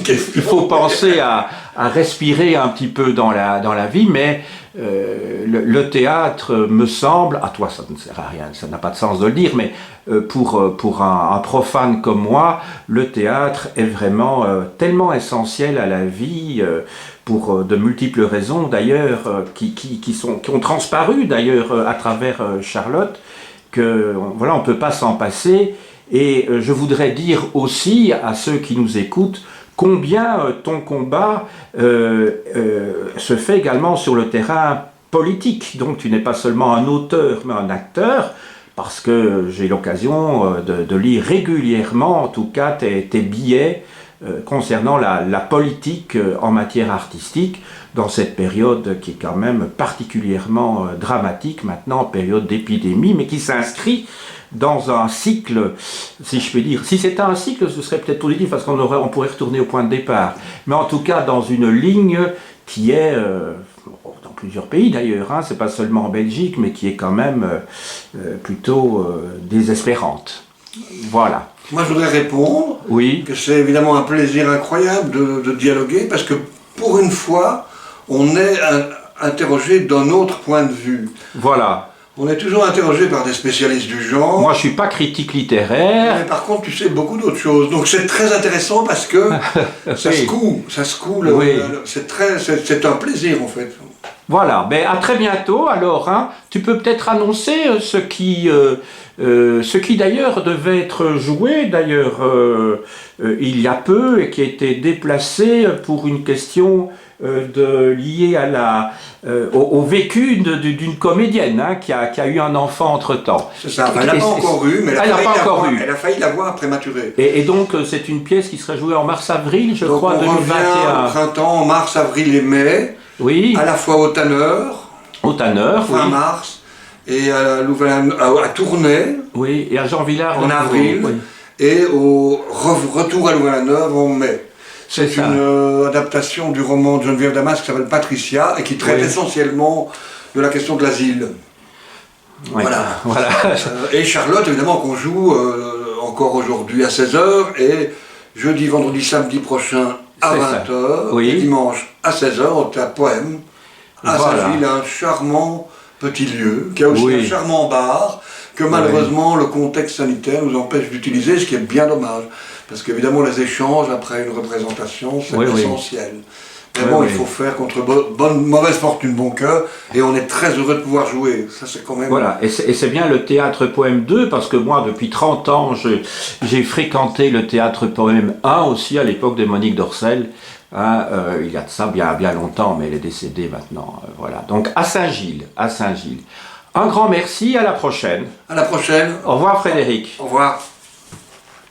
il faut penser à respirer un petit peu dans la vie, mais le théâtre me semble, à toi ça ne sert à rien, ça n'a pas de sens de le dire, mais pour un profane comme moi, le théâtre est vraiment tellement essentiel à la vie, pour de multiples raisons d'ailleurs, qui ont transparu d'ailleurs à travers Charlotte, que voilà, on ne peut pas s'en passer. Et je voudrais dire aussi à ceux qui nous écoutent combien ton combat se fait également sur le terrain politique. Donc tu n'es pas seulement un auteur, mais un acteur, parce que j'ai l'occasion de lire régulièrement, en tout cas, tes billets concernant la politique en matière artistique, dans cette période qui est quand même particulièrement dramatique maintenant, période d'épidémie, mais qui s'inscrit dans un cycle, si je puis dire. Si c'était un cycle, ce serait peut-être positif, parce qu'on pourrait retourner au point de départ. Mais en tout cas, dans une ligne qui est, dans plusieurs pays d'ailleurs, hein, c'est pas seulement en Belgique, mais qui est quand même plutôt désespérante. Voilà.
Moi, je voudrais répondre que c'est évidemment un plaisir incroyable de dialoguer, parce que pour une fois, on est interrogé d'un autre point de vue.
Voilà.
On est toujours interrogé par des spécialistes du genre.
Moi, je suis pas critique littéraire.
Mais par contre, tu sais beaucoup d'autres choses. Donc, c'est très intéressant parce que ça secoue.
Oui.
C'est un plaisir, en fait.
Voilà. Ben, à très bientôt. Alors, hein, tu peux peut-être annoncer ce qui d'ailleurs devait être joué, d'ailleurs, il y a peu, et qui a été déplacé pour une question liée au vécu d'une comédienne, hein, qui a eu un enfant entre-temps.
C'est ça, elle n'a pas encore eu, mais elle a failli l'avoir prématurée.
Et donc c'est une pièce qui serait jouée en mars-avril, je crois, 2021.
On revient au printemps, mars, avril et mai, à la fois au Tanneur, fin mars, et à Tournai,
et à Jean Vilar
en avril, et au retour à Louvain-la-Neuve en mai. C'est une adaptation du roman de Geneviève Damas qui s'appelle Patricia et qui traite essentiellement de la question de l'asile. Voilà. Et Charlotte, évidemment, qu'on joue encore aujourd'hui à 16h, et jeudi, vendredi, samedi prochain à 20h, et dimanche à 16h au Théâtre Poème, à Saint-Gilles, un charmant petit lieu, qui a aussi un charmant bar, que malheureusement le contexte sanitaire nous empêche d'utiliser, ce qui est bien dommage. Parce qu'évidemment les échanges après une représentation, c'est essentiel. Mais bon, il faut faire contre mauvaise fortune bon cœur, et on est très heureux de pouvoir jouer. Ça, c'est quand même...
Voilà, et c'est bien le Théâtre Poème 2, parce que moi, depuis 30 ans, j'ai fréquenté le Théâtre Poème 1 aussi, à l'époque de Monique Dorcel. Hein, il y a de ça bien longtemps, mais elle est décédée maintenant. Voilà. Donc à Saint-Gilles. Un grand merci, à la prochaine.
À la prochaine.
Au revoir Frédéric.
Au revoir.